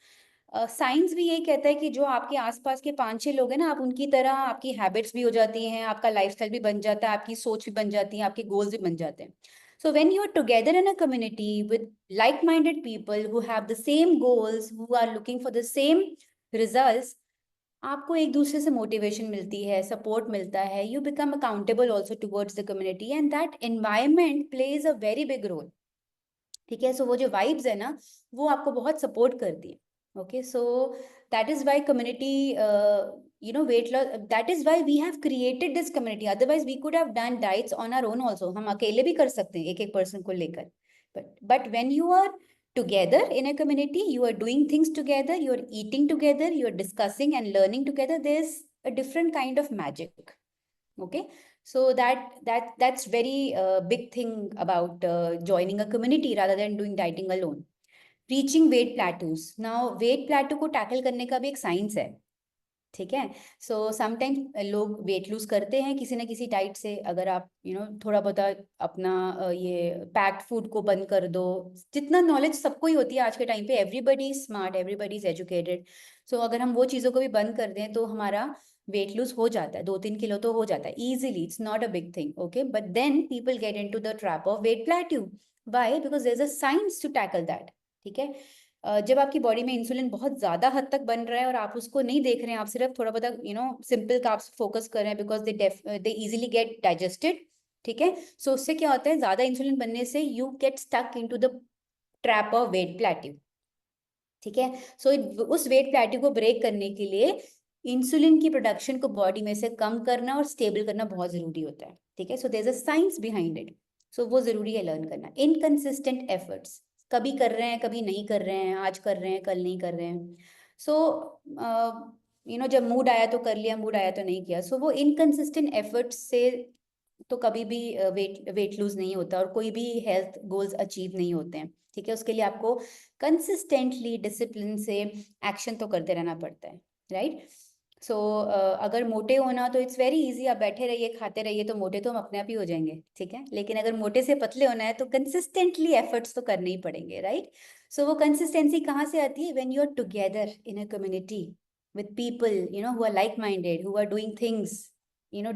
science भी यही कहता है कि जो आपके आसपास के 5-6 लोग हैं ना, आप उनकी तरह, आपकी हैबिट्स भी हो जाती हैं, आपका लाइफस्टाइल भी बन जाता है, आपकी सोच भी बन जाती है, आपके गोल्स भी बन जाते हैं. So when you are together in a community with like-minded people who have the same goals, who are looking for the same results, आपको एक दूसरे से मोटिवेशन मिलती है, सपोर्ट मिलता है, you become accountable also towards the community and that environment plays a very big role. ठीक है, सो वो जो वाइब्स है ना, वो आपको बहुत सपोर्ट करती है. Okay, so that is why community weight loss, that is why we have created this community. Otherwise we could have done diets on our own also. हम अकेले भी कर सकते हैं एक पर्सन को लेकर, but when you are together in a community, you are doing things together, you are eating together, you are discussing and learning together, there's a different kind of magic. Okay, so that's very big thing about joining a community rather than doing dieting alone. Reaching weight plateaus. Now weight plateau को tackle करने का भी एक science है. ठीक है, so sometimes लोग weight lose करते हैं किसी ना किसी डाइट से. अगर आप थोड़ा बहुत अपना ये पैक्ड फूड को बंद कर दो, जितना नॉलेज सबको ही होती है आज के टाइम पे, everybody is smart, everybody is educated. So अगर हम वो चीज़ों को भी बंद कर दें तो हमारा वेट लूज हो जाता है, 2-3 किलो तो हो जाता है easily. It's not a big thing. Okay, but then people get into the trap of weight plateau. Why? Because there's a science to tackle that. ठीक है, जब आपकी बॉडी में इंसुलिन बहुत ज्यादा हद तक बन रहा है और आप उसको नहीं देख रहे हैं, आप सिर्फ थोड़ा बहुत सिंपल कार्ब्स फोकस कर रहे हैं, because they easily get digested, ठीक है। सो उससे क्या होता है, ज्यादा इंसुलिन बनने से you get stuck into the trap of weight plateau, ठीक है। सो उस वेट प्लेट्यू को ब्रेक करने के लिए इंसुलिन की प्रोडक्शन को बॉडी में से कम करना और स्टेबल करना बहुत जरूरी होता है, ठीक है। So there is a science behind it, so वो जरूरी है लर्न करना। इनकंसिस्टेंट एफर्ट्स, कभी कर रहे हैं कभी नहीं कर रहे हैं, आज कर रहे हैं कल नहीं कर रहे हैं। सो जब मूड आया तो कर लिया, मूड आया तो नहीं किया। सो वो इनकंसिस्टेंट एफर्ट्स से तो कभी भी वेट लूज नहीं होता और कोई भी हेल्थ गोल्स अचीव नहीं होते हैं, ठीक है। उसके लिए आपको कंसिस्टेंटली डिसिप्लिन से एक्शन तो करते रहना पड़ता है, राइट। सो अगर मोटे होना तो इट्स वेरी इजी, आप बैठे रहिए खाते रहिए, तो मोटे तो हम अपने आप ही हो जाएंगे, ठीक है। लेकिन अगर मोटे से पतले होना है तो कंसिस्टेंटली एफर्ट्स तो करने ही पड़ेंगे, राइट। सो वो कंसिस्टेंसी कहाँ से आती है? When you are together in a community with people who are like minded, who are doing things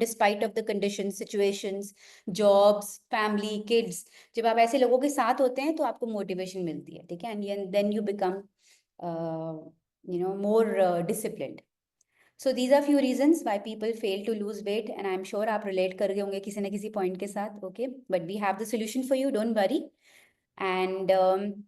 despite of the conditions, situations, jobs, family, kids. जब आप ऐसे लोगों के साथ होते हैं तो आपको मोटिवेशन मिलती है, ठीक है। And then you become more disciplined. So these are few reasons why people fail to lose weight, and I'm sure आप relate कर गए होंगे किसी ना किसी point के साथ, okay, but we have the solution for you, don't worry. And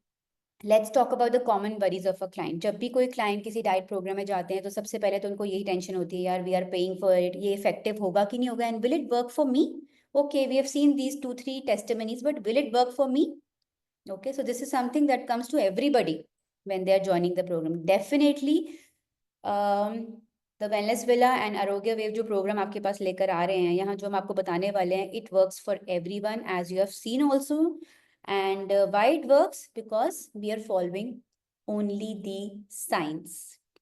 let's talk about the common worries of a client. जब भी कोई क्लाइंट किसी डाइट प्रोग्राम में जाते हैं तो सबसे पहले तो उनको यही टेंशन होती है, यार we are paying for it, ये इफेक्टिव होगा कि नहीं होगा, and will it work for me? Okay, we have seen these 2-3 testimonies, but will it work for me? Okay, so this is something that comes to everybody when they are joining the program. Definitely, the Wellness Villa and Arogya Wave जो program आपके पास लेकर आ रहे हैं, यहाँ जो हम आपको बताने वाले हैं, it works for everyone as you have seen also. And why it works? Because we are following only the science.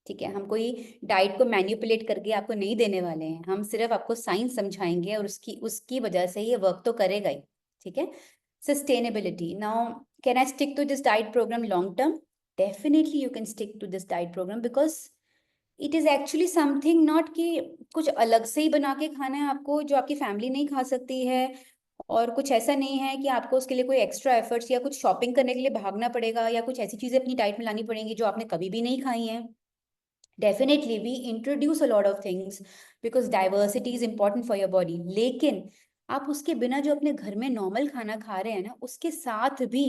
ठीक है, हम कोई डाइट को मैनिपुलेट करके आपको नहीं देने वाले हैं, हम सिर्फ आपको साइंस समझाएंगे और उसकी वजह से ये वर्क तो करेगा ही, ठीक है। Sustainability. Now, can I stick to this diet program long term? Definitely you can stick to this diet program because it is actually something not कि कुछ अलग से ही बना के खाना है आपको जो आपकी फैमिली नहीं खा सकती है, और कुछ ऐसा नहीं है कि आपको उसके लिए कोई एक्स्ट्रा एफर्ट्स या कुछ शॉपिंग करने के लिए भागना पड़ेगा या कुछ ऐसी चीजें अपनी डाइट में लानी पड़ेंगी जो आपने कभी भी नहीं खाई हैं। Definitely we introduce a lot of things because diversity is important for your body, लेकिन आप उसके बिना जो अपने घर में नॉर्मल खाना खा रहे हैं ना, उसके साथ भी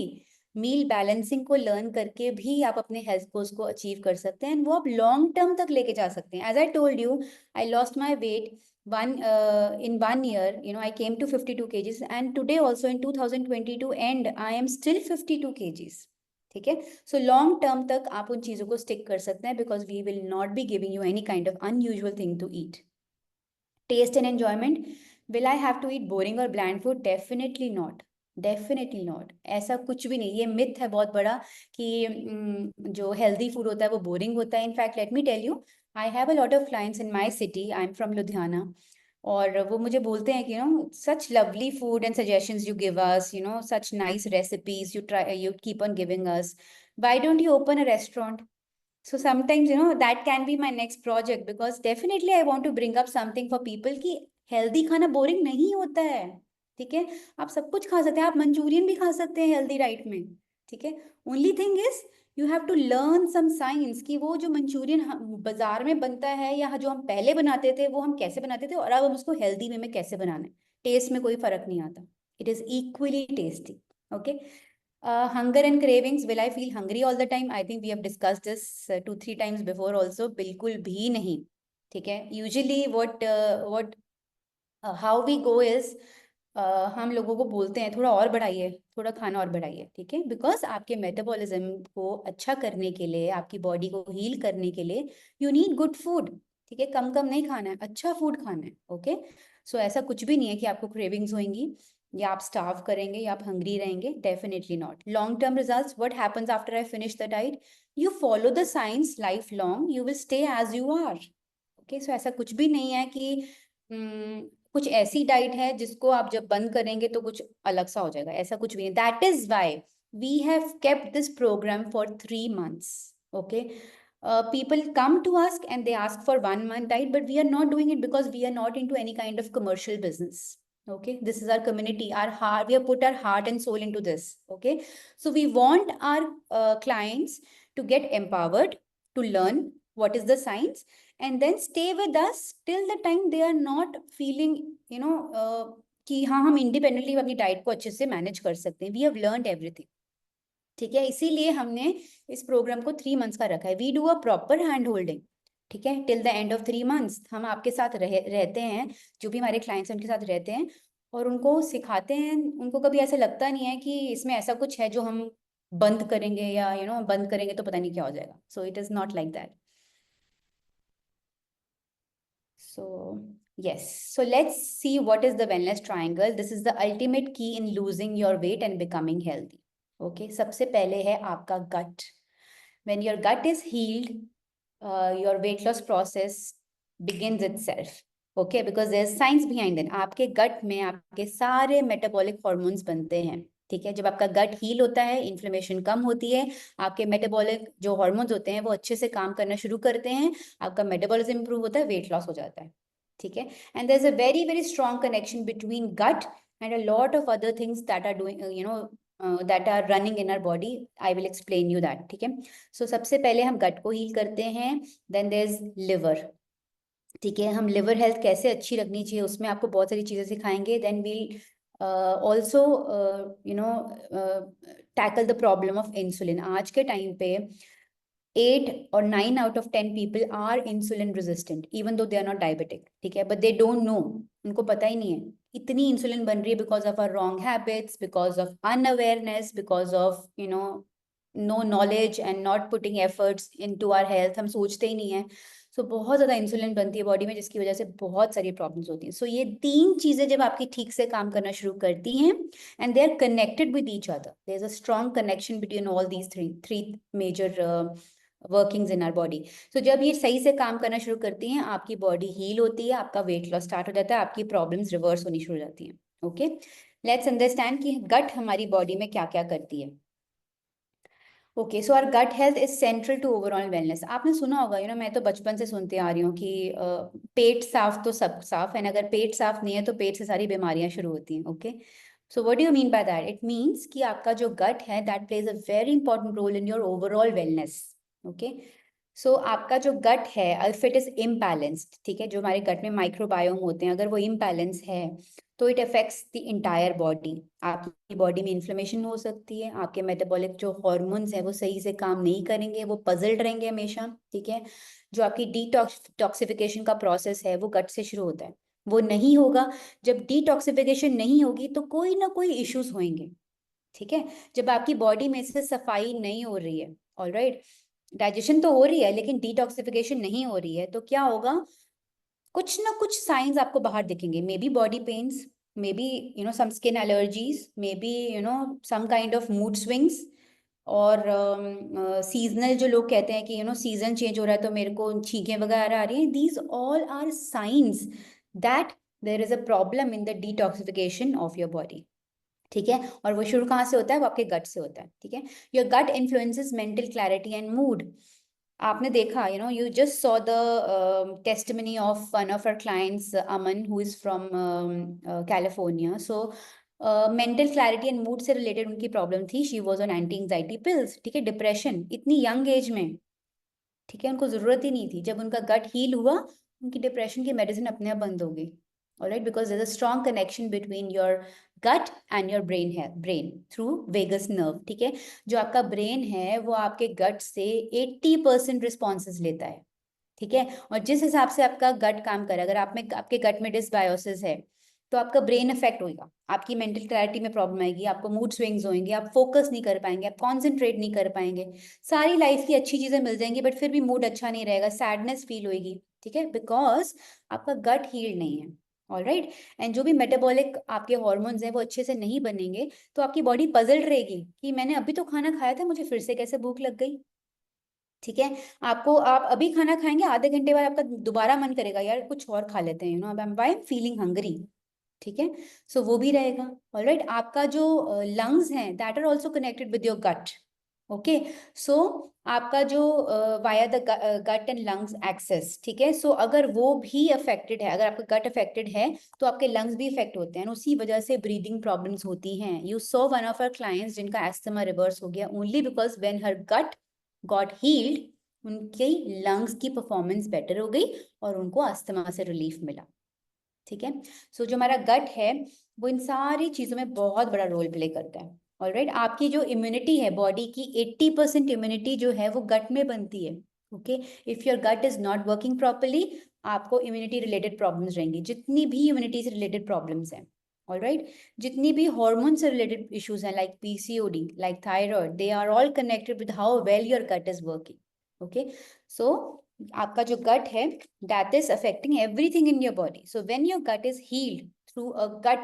मील बैलेंसिंग को लर्न करके भी आप अपने हेल्थ गोल्स को अचीव कर सकते हैं, वो आप लॉन्ग टर्म तक लेके जा सकते हैं। As I told you, I lost my weight in 1 year. I came to 52 kgs, and today also in 2022 end I am still 52 kgs, ठीक है। सो लॉन्ग टर्म तक आप उन चीजों को स्टिक कर सकते हैं because we will not be giving you any kind of unusual thing to eat. Taste and enjoyment, will I have to eat boring और bland food? Definitely not, definitely not. ऐसा कुछ भी नहीं, ये मिथ है बहुत बड़ा कि जो हेल्दी फूड होता है वो बोरिंग होता है। In fact let me tell you, I have a lot of clients in my city, I am from Ludhiana, और वो मुझे बोलते हैं कि such lovely food and suggestions you give us, such nice recipes you keep on giving us, why don't you open a restaurant? So sometimes that can be my next project because definitely I want to bring up something for people कि healthy खाना boring नहीं होता है, ठीक है। आप सब कुछ खा सकते हैं, आप मंचूरियन भी खा सकते हैं हेल्दी डाइट में, ठीक है। Only thing is you have to learn some science कि वो जो मंचूरियन बाजार में बनता है या जो हम पहले बनाते थे वो हम कैसे बनाते थे और अब हम उसको हेल्दी वे में कैसे बनाना है। टेस्ट में कोई फर्क नहीं आता, it is equally tasty, okay. Hunger and cravings, will I feel hungry all the time? I think we have discussed this 2-3 times before also. बिल्कुल भी नहीं, ठीक है। Usually how we go is हम लोगों को बोलते हैं थोड़ा और बढ़ाइए, थोड़ा खाना और बढ़ाइए, ठीक है। बिकॉज आपके मेटाबॉलिज्म को अच्छा करने के लिए, आपकी बॉडी को हील करने के लिए यू नीड गुड फूड, ठीक है। कम कम नहीं खाना है, अच्छा फूड खाना है, ओके। सो ऐसा कुछ भी नहीं है कि आपको क्रेविंग्स होंगी या आप स्टार्व करेंगे या आप हंग्री रहेंगे, definitely not. Long term results, what happens after I finish the diet? You follow the science life long, you will stay as you are, okay. So ऐसा कुछ भी नहीं है कि कुछ ऐसी डाइट है जिसको आप जब बंद करेंगे तो कुछ अलग सा हो जाएगा, ऐसा कुछ भी नहीं। That is why we have kept this program for 3 months, okay. People come to us and they ask for 1 month diet, but we are not doing it because we are not into any kind of commercial business, okay. This is our community, our heart, we have put our heart and soul into this, okay. So we want our clients to get empowered, to learn what is the science, and then stay with us till the time they are not feeling, कि हाँ हम independently अपनी diet को अच्छे से manage कर सकते हैं. We have learned everything. ठीक है, इसीलिए हमने इस प्रोग्राम को 3 मंथ्स का रखा है. We do a proper hand holding. ठीक है, till the end of 3 months हम आपके साथ रहते हैं, जो भी हमारे क्लाइंट्स हैं उनके साथ रहते हैं और उनको सिखाते हैं. उनको कभी ऐसा लगता नहीं है कि इसमें ऐसा कुछ है जो हम बंद करेंगे या बंद करेंगे तो पता नहीं क्या हो जाएगा. सो it is not like that. So yes, so let's see what is the wellness triangle. This is the ultimate key in losing your weight and becoming healthy. Okay, सबसे पहले है आपका gut. When your gut is healed, your weight loss process begins itself. Okay, because there's science behind it. आपके gut में आपके सारे metabolic hormones बनते हैं. ठीक है, जब आपका गट हील होता है, इन्फ्लेमेशन कम होती है, आपके मेटाबॉलिक जो हार्मोन्स होते हैं वो अच्छे से काम करना शुरू करते हैं, आपका मेटाबॉलिज्म इंप्रूव होता है, वेट लॉस हो जाता है. ठीक है, and there is a very very strong connection between gut and a lot of other things that are doing that are running in our body. I will explain you that. ठीक है, सो सबसे पहले हम गट को हील करते हैं. Then there is liver. ठीक है, हम लिवर हेल्थ कैसे अच्छी रखनी चाहिए उसमें आपको बहुत सारी चीजें सिखाएंगे. Then we'll also tackle the problem of insulin. आज के टाइम पे 8 or 9 out of 10 people are insulin resistant even though they are not diabetic. ठीक है, but they don't know. उनको पता ही नहीं है इतनी इंसुलिन बन रही है because of our wrong habits, because of unawareness, because of no knowledge and not putting efforts into our health. हम सोचते ही नहीं है. सो बहुत ज़्यादा इंसुलिन बनती है बॉडी में जिसकी वजह से बहुत सारी प्रॉब्लम्स होती हैं. सो ये 3 चीज़ें जब आपकी ठीक से काम करना शुरू करती हैं and they are connected with each other, there is a strong connection between all these three major workings in our body. So जब ये सही से काम करना शुरू करती हैं आपकी बॉडी हील होती है, आपका वेट लॉस स्टार्ट हो जाता है, आपकी प्रॉब्लम्स रिवर्स होनी शुरू हो जाती हैं. ओके, लेट्स अंडरस्टैंड कि गट हमारी बॉडी में क्या क्या करती है. Okay, so our gut health is central to overall wellness. आपने सुना होगा मैं तो बचपन से सुनते आ रही हूँ कि पेट साफ तो सब साफ है, अगर पेट साफ नहीं है तो पेट से सारी बीमारियां शुरू होती हैं. Okay, so what do you mean by that? It means कि आपका जो गट है that plays a very important role in your overall wellness. Okay, so आपका जो गट है इफ इट इज इम्बैलेंस्ड, ठीक है, जो हमारे गट में माइक्रोबायोम होते हैं अगर वो इम्बैलेंस है तो it affects the entire body. आपकी बॉडी में इन्फ्लेमेशन हो सकती है, आपके मेटाबॉलिक जो हार्मोन्स हैं वो सही से काम नहीं करेंगे, वो पजल्ड रहेंगे हमेशा. ठीक है, जो आपकी डिटॉक्सिफिकेशन का प्रोसेस है वो गट से शुरू होता है, वो नहीं होगा. जब डिटॉक्सिफिकेशन नहीं होगी तो कोई ना कोई इश्यूज होंगे. ठीक है, जब आपकी बॉडी में से सफाई नहीं हो रही है, ऑलराइट, डाइजेशन तो हो रही है लेकिन डिटॉक्सिफिकेशन नहीं हो रही है, तो क्या होगा, कुछ ना कुछ साइंस आपको बाहर दिखेंगे. Maybe body pains, maybe some skin allergies, maybe some kind of mood swings, और सीजनल जो लोग कहते हैं कि सीजन चेंज हो रहा है तो मेरे को छींकें वगैरह आ रही हैं. These all are signs that there is a problem in the detoxification of your body. ठीक है, और वो शुरू कहाँ से होता है? वो आपके गट से होता है. ठीक है, your gut influences mental clarity and mood. आपने देखा you just saw the testimony of one of our clients, Aman, who is from California. So mental clarity and mood से रिलेटेड उनकी प्रॉब्लम थी. She was on anti anxiety pills. ठीक है, depression इतनी young age में. ठीक है, उनको जरूरत ही नहीं थी. जब उनका गट हील हुआ उनकी डिप्रेशन की मेडिसिन अपने आप बंद हो गई. Alright, because there is a strong connection between your gut and your brain through vagus nerve. ठीक है, जो आपका ब्रेन है वो आपके गट से 80% रिस्पॉन्सेज लेता है. ठीक है, और जिस हिसाब से आपका गट काम करे, अगर आप में आपके गट में डिसबायोसिस है तो आपका ब्रेन इफेक्ट होगा, आपकी मेंटल क्लैरिटी में प्रॉब्लम आएगी, आपको मूड स्विंग्स होंगे, आप फोकस नहीं कर पाएंगे, आप कॉन्सेंट्रेट नहीं कर पाएंगे, सारी लाइफ की अच्छी चीजें मिल जाएंगी बट फिर भी मूड अच्छा नहीं रहेगा, सैडनेस फील होगी. ठीक है, बिकॉज आपका गट हील्ड नहीं है. ऑलराइट, एंड जो भी मेटाबॉलिक आपके हार्मोन्स हैं वो अच्छे से नहीं बनेंगे तो आपकी बॉडी पजल्ड रहेगी कि मैंने अभी तो खाना खाया था, मुझे फिर से कैसे भूख लग गई. ठीक है, आप अभी खाना खाएंगे, आधे घंटे बाद आपका दोबारा मन करेगा यार कुछ और खा लेते हैं, why I am feeling hungry. ठीक है, सो वो भी रहेगा. ऑलराइट, आपका जो लंग्स हैं that are also connected with your gut. Okay, so आपका जो via the gut and lungs axis. ठीक है, सो अगर वो भी अफेक्टेड है, अगर आपका गट अफेक्टेड है तो आपके लंग्स भी इफेक्ट होते हैं, उसी वजह से ब्रीदिंग प्रॉब्लम्स होती हैं. You so one of our clients जिनका एस्थमा रिवर्स हो गया only because when her gut got healed, उनके लंग्स की परफॉर्मेंस बेटर हो गई और उनको अस्थमा से रिलीफ मिला। ठीक है, सो जो हमारा गट है वो इन सारी चीजों में बहुत बड़ा रोल प्ले करता है। ऑलराइट, आपकी जो इम्यूनिटी है बॉडी की 80% इम्यूनिटी जो है वो गट में बनती है। Okay, if your gut is not working properly आपको इम्यूनिटी रिलेटेड प्रॉब्लम्स रहेंगी, जितनी भी इम्यूनिटी से रिलेटेड प्रॉब्लम्स हैं। ऑलराइट, जितनी भी हार्मोन से रिलेटेड इश्यूज हैं like PCOD, like thyroid, they are all connected with how well your gut is working. Okay, so आपका जो गट है that is affecting everything in your body. So when your gut is healed through a gut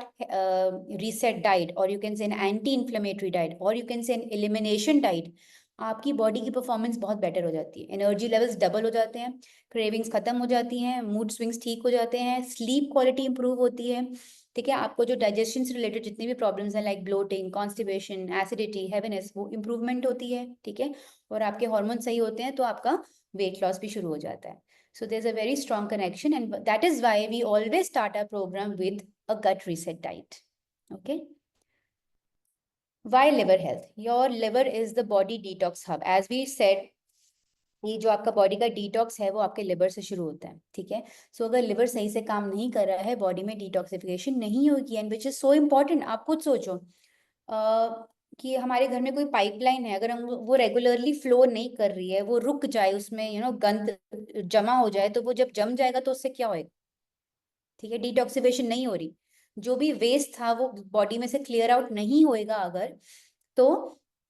reset diet, or you can say an anti-inflammatory diet, or you can say an elimination diet, आपकी body की performance बहुत better हो जाती है, energy levels double हो जाते हैं, cravings खत्म हो जाती हैं, मूड स्विंग्स ठीक हो जाते हैं, स्लीप क्वालिटी इंप्रूव होती है। ठीक है, आपको जो डाइजेशन से रिलेटेड जितनी भी प्रॉब्लम्स हैं like bloating, constipation, acidity, heaviness, वो इंप्रूवमेंट होती है। ठीक है, और आपके हार्मोन सही होते हैं तो आपका वेट लॉस भी शुरू हो जाता है। So there's a very strong connection, and that is why we always start our program with a gut reset diet. Okay. Why liver health? Your liver is the body detox hub. As we said, ये जो आपका body का detox है वो आपके liver से शुरू होता है। ठीक है, सो अगर लिवर सही से काम नहीं कर रहा है बॉडी में डिटॉक्सिफिकेशन नहीं होगी, and which is so important. आप खुद सोचो कि हमारे घर में कोई पाइपलाइन है, अगर हम वो रेगुलरली फ्लो नहीं कर रही है, वो रुक जाए, उसमें गंद जमा हो जाए, तो वो जब जम जाएगा तो उससे क्या होएगा? ठीक है, डिटॉक्सिफिकेशन नहीं हो रही, जो भी वेस्ट था वो बॉडी में से क्लियर आउट नहीं होएगा अगर, तो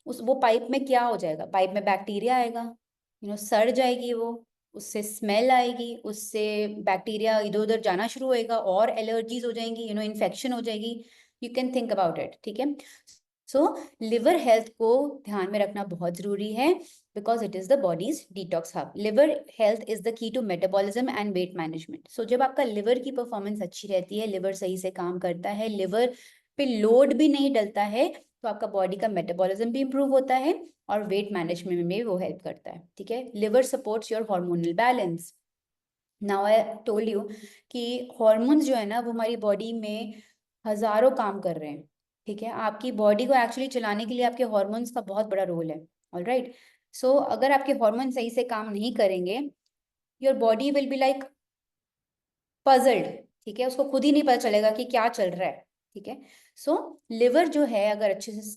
वो पाइप में क्या हो जाएगा? पाइप में बैक्टीरिया आएगा, सड़ जाएगी वो, उससे स्मेल आएगी, उससे बैक्टीरिया इधर उधर जाना शुरू होएगा और एलर्जीज हो जाएंगी, इन्फेक्शन हो जाएगी। You can think about it. ठीक है, सो लिवर हेल्थ को ध्यान में रखना बहुत जरूरी है because it is the body's detox hub. Liver health is the key to metabolism and weight management. So जब आपका लिवर की परफॉर्मेंस अच्छी रहती है, लिवर सही से काम करता है, लिवर पे लोड भी नहीं डलता है, तो आपका बॉडी का मेटाबॉलिज्म भी इंप्रूव होता है और वेट मैनेजमेंट में वो हेल्प करता है। ठीक है, liver supports your hormonal balance. Now I told you कि हार्मोन्स जो है ना वो हमारी बॉडी में हजारों काम कर रहे हैं। ठीक है, आपकी बॉडी को एक्चुअली चलाने के लिए आपके हार्मोन्स का बहुत बड़ा रोल है। ऑलराइट, सो अगर आपके हार्मोन सही से काम नहीं करेंगे, your body will be like puzzled. ठीक है, उसको खुद ही नहीं पता चलेगा कि क्या चल रहा है। ठीक है, सो लिवर जो है अगर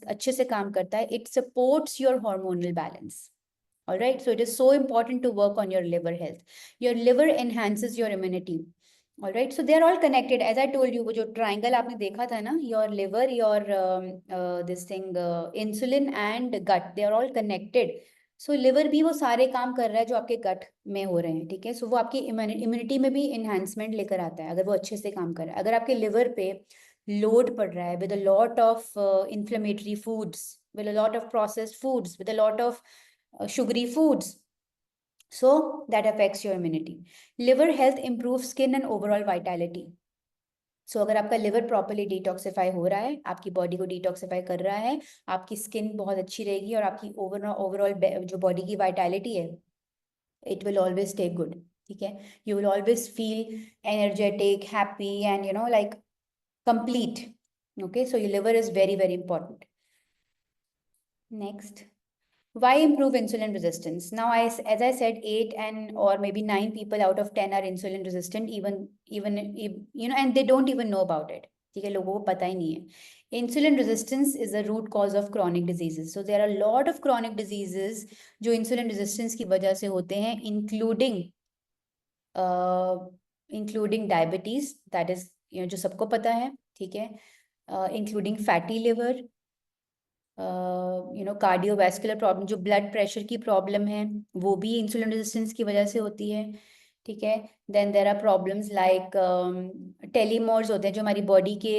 अच्छे से काम करता है, it supports your hormonal balance. All right, so it is so important to work on your liver health. Your liver enhances your immunity. All right, so they are all connected. As I told you, वो जो triangle आपने देखा था ना, your liver, your this thing, insulin and gut, they are all connected. So liver भी वो सारे काम कर रहा है जो आपके gut में हो रहे हैं। ठीक है, so वो आपकी immunity में भी enhancement लेकर आता है अगर वो अच्छे से काम कर रहा है। अगर आपके liver पे load पड़ रहा है with a lot of inflammatory foods, with a lot of processed foods, with a lot of sugary foods, so that affects your immunity. Liver health improves skin and overall vitality. So अगर आपका liver properly detoxify हो रहा है, आपकी body को detoxify कर रहा है, आपकी स्किन बहुत अच्छी रहेगी और आपकी ओवरऑल जो बॉडी की वाइटैलिटी है, it will always stay good. ठीक है, you will always feel energetic, happy and like complete. Okay, so your liver is very, very important. Next, why improve insulin resistance? Now, as I said, 8 and or maybe 9 people out of 10 are insulin resistant, even and they don't even know about it. ठीक है, लोगों को पता ही नहीं है। Insulin resistance is a root cause of chronic diseases. So there are a lot of chronic diseases जो insulin resistance की वजह से होते हैं, including diabetes, that is जो सबको पता है। ठीक है, including fatty liver, cardiovascular problem, जो ब्लड प्रेशर की प्रॉब्लम है वो भी इंसुलिन रेजिस्टेंस की वजह से होती है। ठीक है, then there are problems like telomeres होते हैं जो हमारी बॉडी के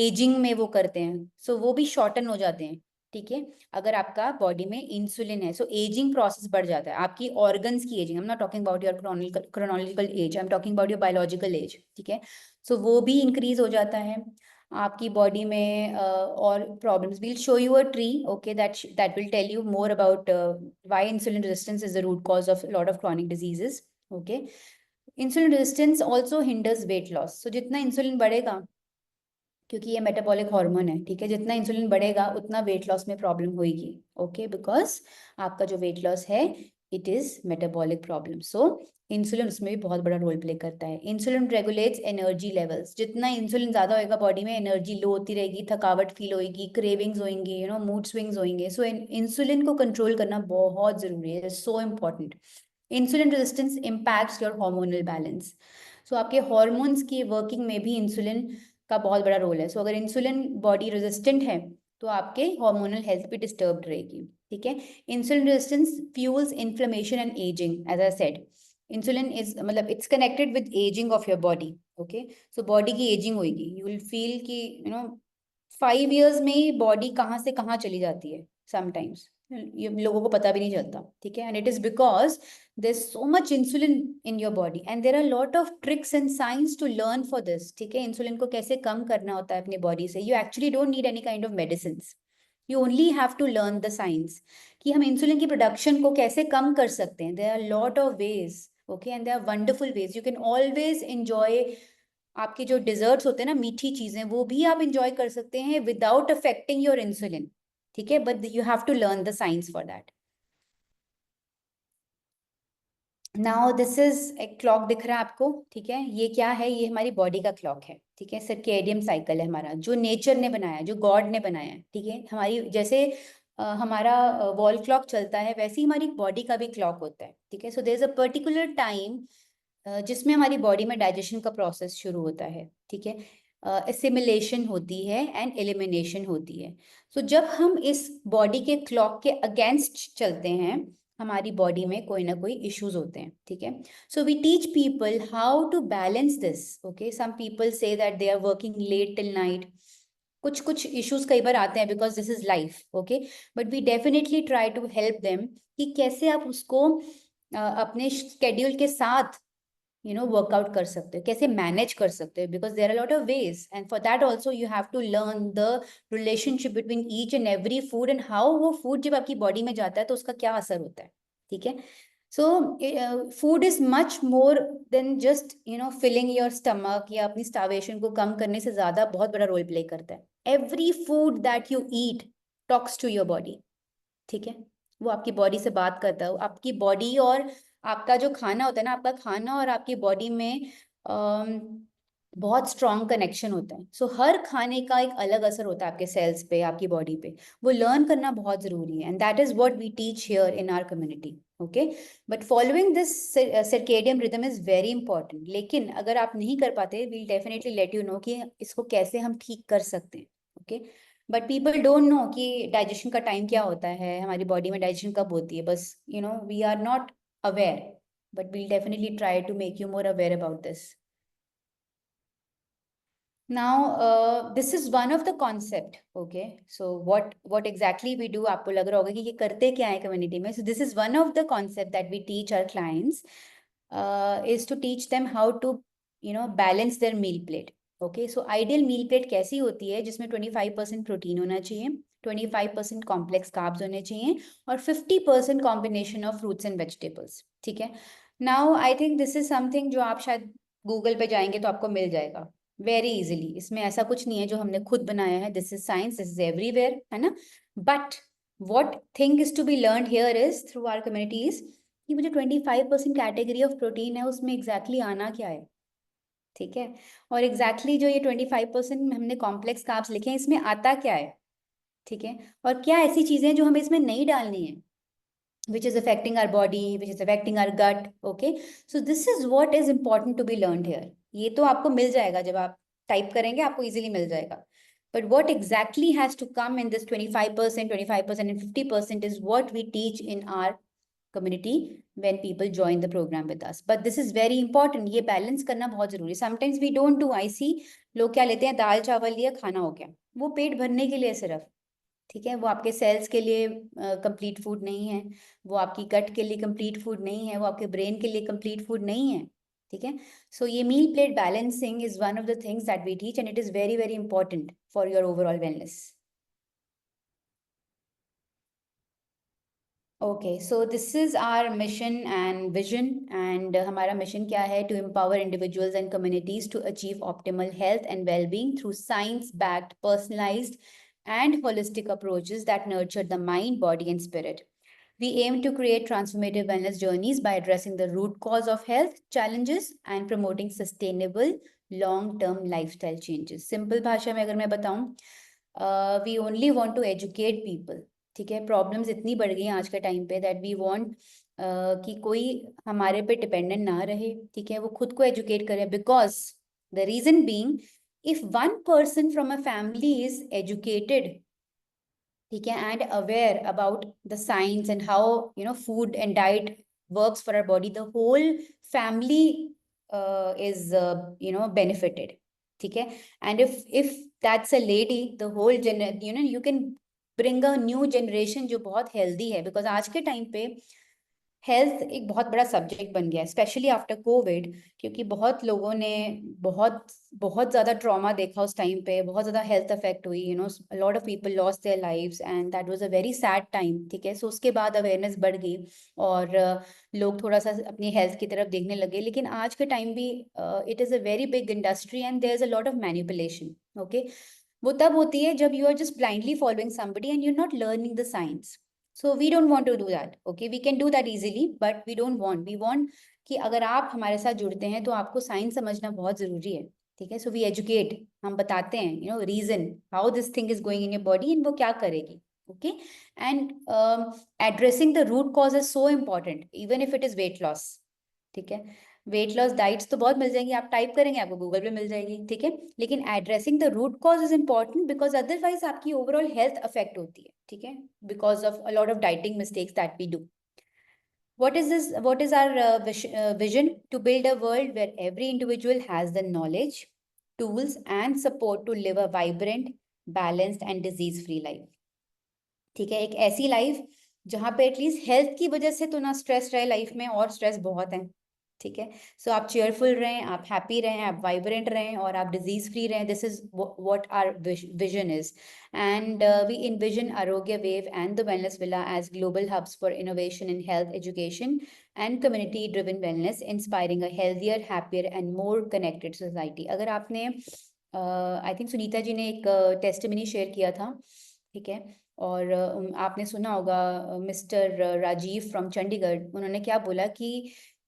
एजिंग में वो करते हैं, सो वो भी शॉर्टन हो जाते हैं। ठीक है, अगर आपका बॉडी में इंसुलिन है, सो एजिंग प्रोसेस बढ़ जाता है, आपकी ऑर्गन्स की ageing. I am not talking about your chronological age, I am talking about your biological age. ठीक है, सो वो भी इंक्रीज हो जाता है आपकी बॉडी में। और problems, we'll show you a tree, okay, that will tell you more about why insulin resistance is the root cause of a lot of chronic diseases. Okay, insulin resistance also hinders weight loss. So जितना insulin बढ़ेगा क्योंकि ये metabolic hormone है, ठीक है। जितना insulin बढ़ेगा उतना वेट लॉस में प्रॉब्लम होगी, ओके, बिकॉज आपका जो वेट लॉस है it is metabolic problem. So insulin उसमें भी बहुत बड़ा रोल प्ले करता है। Insulin regulates energy levels. जितना इंसुलिन ज्यादा होएगा बॉडी में, एनर्जी लो होती रहेगी, थकावट फील होगी, क्रेविंग्स होंगी, मूड स्विंग्स होंगे। सो इंसुलिन को कंट्रोल करना बहुत जरूरी है, so important. Insulin resistance impacts your hormonal balance. So आपके हॉर्मोन्स की वर्किंग में भी इंसुलिन का बहुत बड़ा रोल है। सो अगर इंसुलिन बॉडी रेजिस्टेंट है तो आपके हार्मोनल हेल्थ भी डिस्टर्ब्ड रहेगी, ठीक है। Insulin resistance fuels inflammation and ageing, as I said. Insulin is मतलब it's connected with ageing of your body, okay. So body की एजिंग होगी, यू विल फील कि 5 years में ही बॉडी कहाँ से कहाँ चली जाती है समटाइम्स, ये लोगों को पता भी नहीं चलता, ठीक है। And it is because there's so much insulin in your body and there are a lot of tricks and science to learn for this, ठीक है। इंसुलिन को कैसे कम करना होता है अपनी बॉडी से, you actually don't need any kind of medicines, you only have to learn the science कि हम इंसुलिन की प्रोडक्शन को कैसे कम कर सकते हैं। there are a lot of ways, okay, and there are wonderful ways. you can always enjoy आपके जो डिजर्ट्स होते हैं ना, मीठी चीजें, वो भी आप इंजॉय कर सकते हैं विदाउट अफेक्टिंग योर इंसुलिन, ठीक है। But you have to learn the science for that. Now this is एक क्लॉक दिख रहा है आपको, ठीक है। ये क्या है? ये हमारी बॉडी का क्लॉक है, ठीक है। सर्केडियन साइकिल है हमारा, जो नेचर ने बनाया, जो गॉड ने बनाया है, ठीक है। हमारी जैसे हमारा वॉल क्लॉक चलता है, वैसे ही हमारी बॉडी का भी क्लॉक होता है, ठीक है। So there is a particular time जिसमें हमारी बॉडी में डाइजेशन का प्रोसेस शुरू होता है, ठीक है। एसिमिलेशन होती है एंड एलिमिनेशन होती है। सो जब हम इस बॉडी के क्लॉक के अगेंस्ट चलते हैं, हमारी बॉडी में कोई ना कोई इश्यूज होते हैं, ठीक है। So we teach people how to balance this, okay. Some people say that they are working late till night, कुछ कुछ इश्यूज कई बार आते हैं because this is life, okay. But we definitely try to help them कि कैसे आप उसको अपने स्केड्यूल के साथ वर्कआउट कर सकते हो, कैसे मैनेज कर सकते हो, because there are lot of ways and for that also you have to learn the relationship between each and every food and how वो फूड जब आपकी बॉडी में जाता है तो उसका क्या असर होता है, ठीक है। So food is much more than just filling your stomach या अपनी स्टार्वेशन को कम करने से ज्यादा बहुत बड़ा रोल प्ले करता है। Every food that you eat talks to your body, ठीक है। वो आपकी बॉडी से बात करता है। आपकी बॉडी और आपका जो खाना होता है ना, आपका खाना और आपकी बॉडी में बहुत स्ट्रॉन्ग कनेक्शन होता है। सो हर खाने का एक अलग असर होता है आपके सेल्स पे, आपकी बॉडी पे। वो लर्न करना बहुत जरूरी है and that is what we teach here in our community, okay. But following this circadian rhythm is very important. लेकिन अगर आप नहीं कर पाते, we'll definitely let you know कि इसको कैसे हम ठीक कर सकते हैं, ओके। बट पीपल डोंट नो कि डाइजेशन का टाइम क्या होता है, हमारी बॉडी में डाइजेशन कब होती है। बस we are not aware, but we'll definitely try to make you more aware about this. Now, this is one of the concept, okay. So what exactly we do, आपको लग रहा होगा कि ये करते क्या है community में. So this is one of the concept that we teach our clients, is to teach them how to balance their meal plate, okay. So ideal meal plate कैसी होती है? जिसमें 25% प्रोटीन होना चाहिए, 25% कॉम्प्लेक्स कार्ब्स होने चाहिए और 50% combination of fruits and vegetables, ठीक है। Now I think this is something जो आप शायद गूगल पे जाएंगे तो आपको मिल जाएगा वेरी इजीली। इसमें ऐसा कुछ नहीं है जो हमने खुद बनाया है, this is science, this is everywhere, है ना। But what thing is to be learn here is through our communities कि मुझे 25% कैटेगरी ऑफ प्रोटीन है, उसमें एग्जैक्टली आना क्या है, ठीक है। और एग्जैक्टली जो ये 25% हमने कॉम्प्लेक्स कार्ब्स लिखे हैं, इसमें आता क्या है, ठीक है। और क्या ऐसी चीजें जो हमें इसमें नहीं डालनी है, which is affecting our body, which is affecting our gut, okay. So this is what is important to be learned here. ये तो आपको मिल जाएगा, जब आप टाइप करेंगे आपको इजीली मिल जाएगा। But what exactly has to come in this 25% and 50% is what we teach in our community when people join the program with us. But this is very important. ये बैलेंस करना बहुत जरूरी है। Sometimes we don't do, I see लोग क्या लेते हैं, दाल चावल लिया, खाना हो गया, वो पेट भरने के लिए सिर्फ, ठीक है। वो आपके सेल्स के लिए कंप्लीट फूड नहीं है, वो आपकी गट के लिए कंप्लीट फूड नहीं है, वो आपके ब्रेन के लिए कंप्लीट फूड नहीं है, ठीक है। सो ये meal plate balancing is one of the things that we teach and it is very very important for your overall wellness, Okay, so this is our mission and vision, and हमारा mission क्या है? To empower individuals and communities to achieve optimal health and well-being through science-backed, personalized, and holistic approaches that nurture the mind, body, and spirit. We aim to create transformative wellness journeys by addressing the root cause of health challenges and promoting sustainable long-term lifestyle changes. Simple भाषा में अगर मैं बताऊं, we only want to educate people. ठीक है, problems इतनी बढ़ गई हैं आज के टाइम पे दैट वी वांट कि कोई हमारे पे डिपेंडेंट ना रहे. ठीक है, वो खुद को एजुकेट करे, because the reason being, if one person from a family is educated, ठीक है, and aware about the science and how food and diet works for our body, the whole family is benefited. ठीक है, and if that's a lady, the whole you can bring a new generation जो बहुत healthy है, because आज के time पे health एक बहुत बड़ा सब्जेक्ट बन गया है, स्पेशली आफ्टर कोविड, क्योंकि बहुत लोगों ने बहुत बहुत ज़्यादा ट्रॉमा देखा उस टाइम पे, बहुत ज़्यादा हेल्थ अफेक्ट हुई, lot of people lost their lives and that was a very sad time. ठीक है, सो उसके बाद अवेयरनेस बढ़ गई और लोग थोड़ा सा अपनी हेल्थ की तरफ देखने लगे. लेकिन आज के टाइम भी it is a very big industry and there is a lot of manipulation. Okay, वो तब होती है जब you are just blindly following somebody and you are not learning the science. So we don't want to do that. Okay, we can do that easily, but we don't want. We want कि अगर आप हमारे साथ जुड़ते हैं तो आपको science समझना बहुत जरूरी है. ठीक है, so we educate, हम बताते हैं reason how this thing is going in your body and वो क्या करेगी. Okay, and addressing the root cause is so important, even if it is weight loss. ठीक है, वेट लॉस डाइट्स तो बहुत मिल जाएंगी, आप टाइप करेंगे आपको गूगल पे मिल जाएगी. ठीक है, लेकिन addressing the root cause is important, because otherwise आपकी ओवरऑल हेल्थ अफेक्ट होती है. ठीक है, because of a lot of dieting mistakes that we do. What is this? What is our vision? To build a world where every individual has the knowledge, tools, and support to live a vibrant, balanced, and disease-free life. ठीक है, एक ऐसी life जहाँ पे at least health की वजह से तो ना स्ट्रेस रहे लाइफ में, और स्ट्रेस बहुत है. ठीक है, सो आप चेयरफुल रहें, आप हैप्पी रहें, आप वाइब्रेंट रहें और आप डिजीज फ्री रहें. This is what our vision is, and we envision Arogya wave and the wellness villa as global hubs for innovation in health education and community driven wellness, inspiring a healthier, happier and more connected society. अगर आपने I think Sunita ji ने एक testimony share किया था. ठीक है, और आपने सुना होगा मिस्टर राजीव फ्रॉम चंडीगढ़, उन्होंने क्या बोला कि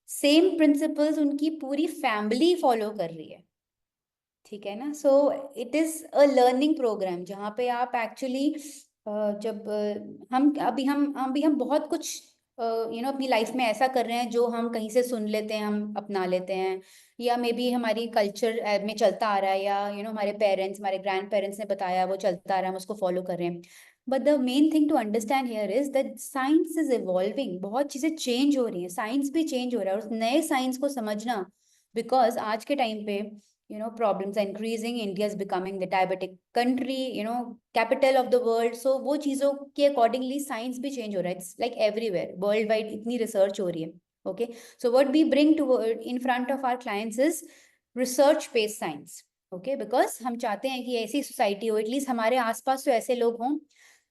सेम प्रिंसिपल्स उनकी पूरी फैमिली फॉलो कर रही है. ठीक है ना, so it is a learning program जहाँ पे आप एक्चुअली जब हम बहुत कुछ अपनी लाइफ में ऐसा कर रहे हैं जो हम कहीं से सुन लेते हैं, हम अपना लेते हैं, या मे बी हमारी कल्चर में चलता आ रहा है, या हमारे पेरेंट्स, हमारे ग्रैंड पेरेंट्स ने बताया, वो चलता आ रहा है, हम उसको फॉलो कर रहे हैं. But the main thing to understand here is that science is evolving. बहुत चीज़ें चेंज हो रही हैं, साइंस भी चेंज हो रहा है, और उस नए साइंस को समझना, बिकॉज आज के टाइम पे problems are increasing. India is becoming the diabetic country, capital of the world. So वो चीज़ों के accordingly science भी change हो रहा है. It's like everywhere, worldwide इतनी research हो रही है. Okay, so what we bring to in front of our clients is research based science. Okay, because हम चाहते हैं कि ऐसी society हो, at least हमारे आसपास तो ऐसे लोग हों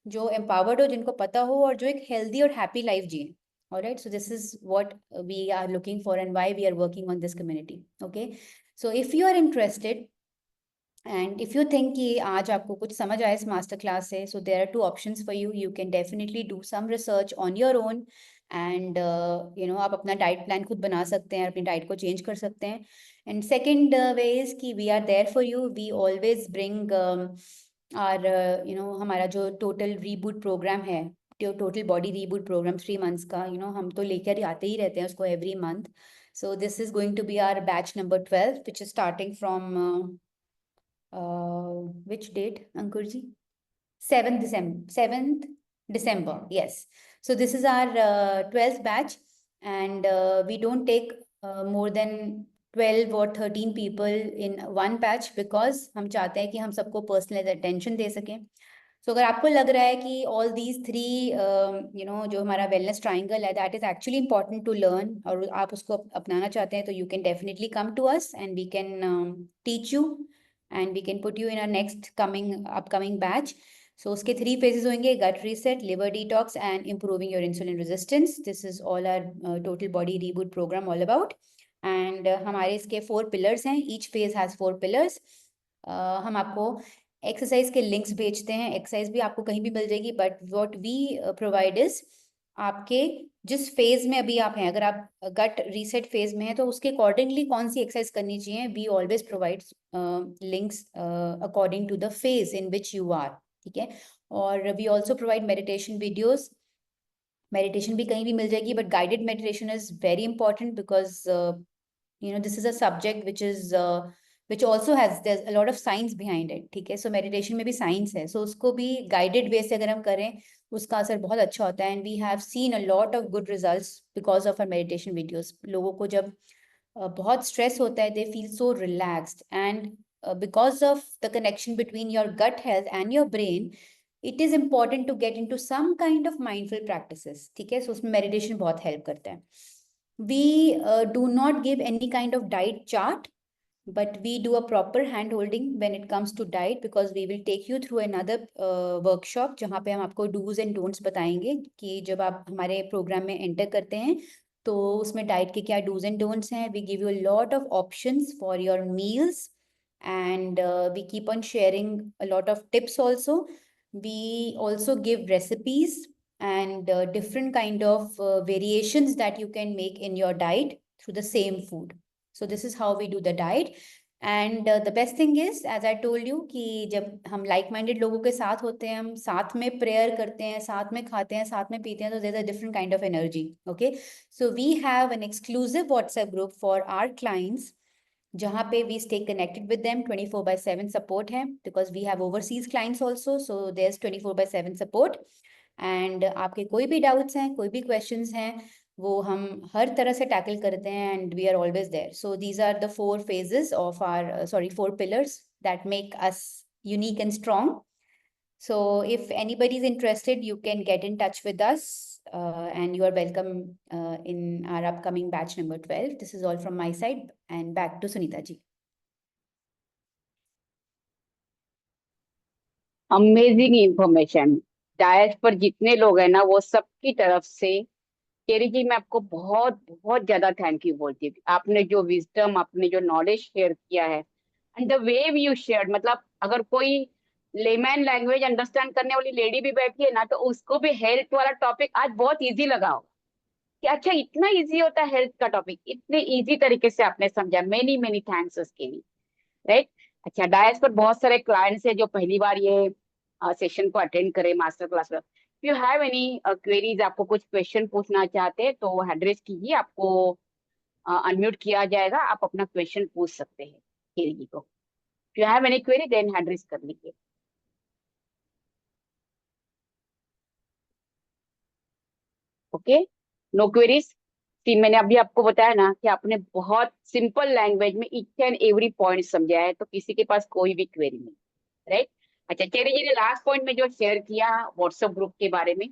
जो empowered हो, जिनको पता हो, और जो एक healthy और happy life जिए. Alright, so this is what we are looking for and why we are working on this community. Okay, so if you are interested and if you think कि आज आपको कुछ समझ आए इस मास्टर क्लास से, so there are two options for you. You can definitely do some research on your own and आप अपना डाइट प्लान खुद बना सकते हैं, अपनी डाइट को चेंज कर सकते हैं. एंड सेकेंड वे इज कि we are there for you. We always bring our हमारा जो टोटल रीबूट प्रोग्राम है, total body reboot program 3 months का, हम तो लेकर आते ही रहते हैं उसको every month. So this is going to be our batch number 12, which is starting from which date, Ankur ji? 7th December, yes. So this is our 12th batch, and we don't take more than 12 or 13 people in one batch, because हम चाहते हैं कि हम सबको personal attention दे सकें. So अगर आपको लग रहा है कि all these three जो हमारा wellness triangle है, that is actually important to learn, और आप उसको अपनाना चाहते हैं, तो you can definitely come to us and we can teach you and we can put you in our next upcoming batch. सो उसके 3 phases होंगे, gut reset, liver detox and improving your insulin resistance. This is all our total body reboot programme all about. And हमारे इसके 4 pillars हैं. Each phase has 4 pillars. हम आपको exercise के links भेजते हैं. एक्सरसाइज भी आपको कहीं भी मिल जाएगी, but what we provide is आपके जिस फेज में अभी आप हैं, अगर आप गट रीसेट फेज में हैं तो उसके अकॉर्डिंगली कौन सी एक्सरसाइज करनी चाहिए. We always provide links according to the phase in which you are. ठीक है. और we also provide meditation videos. Meditation भी कहीं भी मिल जाएगी, but guided meditation is very important because this is a subject which also has, there's a lot of science behind it. ठीक है. सो मेडिटेशन में भी साइंस है, सो उसको भी गाइडेड वे से अगर हम करें उसका असर बहुत अच्छा होता है. And we have seen a lot of good results because of our meditation videos. लोगों को जब बहुत स्ट्रेस होता है, they feel so relaxed, and because of the connection between your gut health and your brain, it is important to get into some kind of mindful practices. ठीक है. सो उसमें meditation बहुत हेल्प करता है. We do not give any kind of diet chart, but we do a proper hand holding when it comes to diet, because we will take you through another workshop जहाँ पे हम आपको do's and don'ts बताएंगे कि जब आप हमारे programme में एंटर करते हैं तो उसमें डाइट के क्या do's and don'ts हैं. We give you a lot of options for your meals, and we keep on sharing a lot of tips also. We also give recipes and different kind of variations that you can make in your diet through the same food. So this is how we do the diet. And the best thing is, as I told you, कि जब हम like minded लोगों के साथ होते हैं, हम साथ में prayer करते हैं, साथ में खाते हैं, साथ में पीते हैं, तो there's a different kind of energy. Okay. So we have an exclusive WhatsApp group for our clients जहाँ पे we stay connected with them. 24/7 support है, because we have overseas clients also, so there's 24/7 support. And आपके कोई भी doubts हैं, कोई भी questions हैं, वो हम हर तरह से टैकल करते हैं, and we are always there. So these are the 4 phases of our 4 pillars that make us unique and strong. So if anybody is interested, you can get in touch with us, and you are welcome in our upcoming batch number 12. This is all from my side, and back to Sunita ji. Amazing information. Diet पर जितने लोग हैं ना, वो सबकी तरफ से cherry जी मैं आपको बहुत बहुत ज्यादा थैंक यू बोलती हूँ. आपने जो विजडम, आपने जो नॉलेज शेयर किया है, and the way you share, मतलब अगर कोई लेमैन लैंग्वेज अंडरस्टैंड करने वाली लेडी भी बैठी है ना, तो उसको भी हेल्थ वाला टॉपिक आज बहुत इजी लगा हो कि अच्छा इतना इजी होता है हेल्थ का टॉपिक. इतने इजी तरीके से आपने समझा. मेनी मेनी थैंक्स उसके लिए. राइट. अच्छा, डायस पर बहुत सारे क्लाइंट्स हैं जो पहली बार ये सेशन को अटेंड करें मास्टर क्लास में. If you have any queries, आपको कुछ क्वेश्चन पूछना चाहते हैं तो एड्रेस कीजिए, आपको अनम्यूट किया जाएगा, आप अपना क्वेश्चन पूछ सकते हैं चेरी जी को. If you have any query then address कर लीजिए. Okay, no queries. मैंने अभी आपको बताया ना कि आपने बहुत सिंपल लैंग्वेज में ईच एंड एवरी पॉइंट समझा है, तो किसी के पास कोई भी क्वेरी नहीं. राइट. अच्छा, चेरी जी ने लास्ट पॉइंट में जो शेयर किया व्हाट्सएप ग्रुप के बारे में,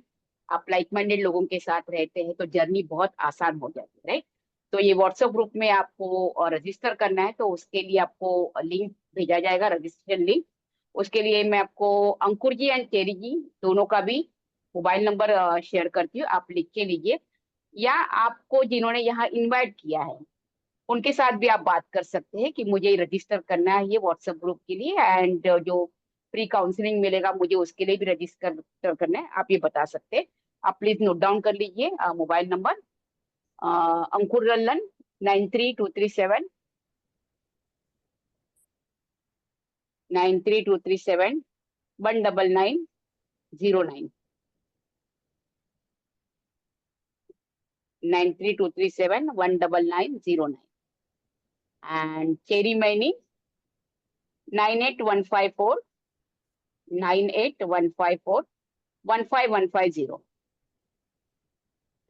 आप लाइक माइंडेड लोगों के साथ रहते हैं तो जर्नी बहुत आसान हो जाती है. राइट. तो ये व्हाट्सएप ग्रुप में आपको रजिस्टर करना है, तो उसके लिए आपको लिंक भेजा जाएगा, रजिस्ट्रेशन लिंक. उसके लिए मैं आपको अंकुर जी एंड चेरी जी दोनों का भी मोबाइल नंबर शेयर करती हूँ, आप लिख के लीजिए, या आपको जिन्होंने यहाँ इन्वाइट किया है उनके साथ भी आप बात कर सकते हैं कि मुझे रजिस्टर करना है ये व्हाट्सएप ग्रुप के लिए, एंड जो फ्री काउंसलिंग मिलेगा मुझे उसके लिए भी रजिस्टर करना है, आप ये बता सकते हैं. आप प्लीज नोट डाउन कर लीजिए mobile number Ankur Lallan 93237 19909 932371 19909. and Cherry Maini 98154 15150.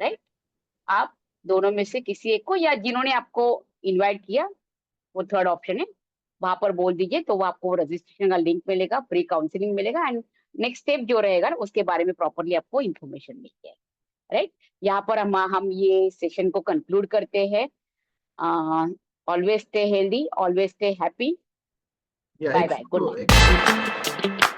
Right. आप दोनों में से किसी एक को, या जिन्होंने आपको इनवाइट किया वो थर्ड ऑप्शन है, वहां पर बोल दीजिए, तो वो आपको रजिस्ट्रेशन का लिंक मिलेगा, फ्री काउंसलिंग मिलेगा, एंड नेक्स्ट स्टेप जो रहेगा उसके बारे में प्रॉपरली आपको इन्फॉर्मेशन मिल जाएगी. राइट. यहाँ पर हम ये सेशन को कंक्लूड करते हैं. Always stay healthy, always stay happy. Bye bye, good night.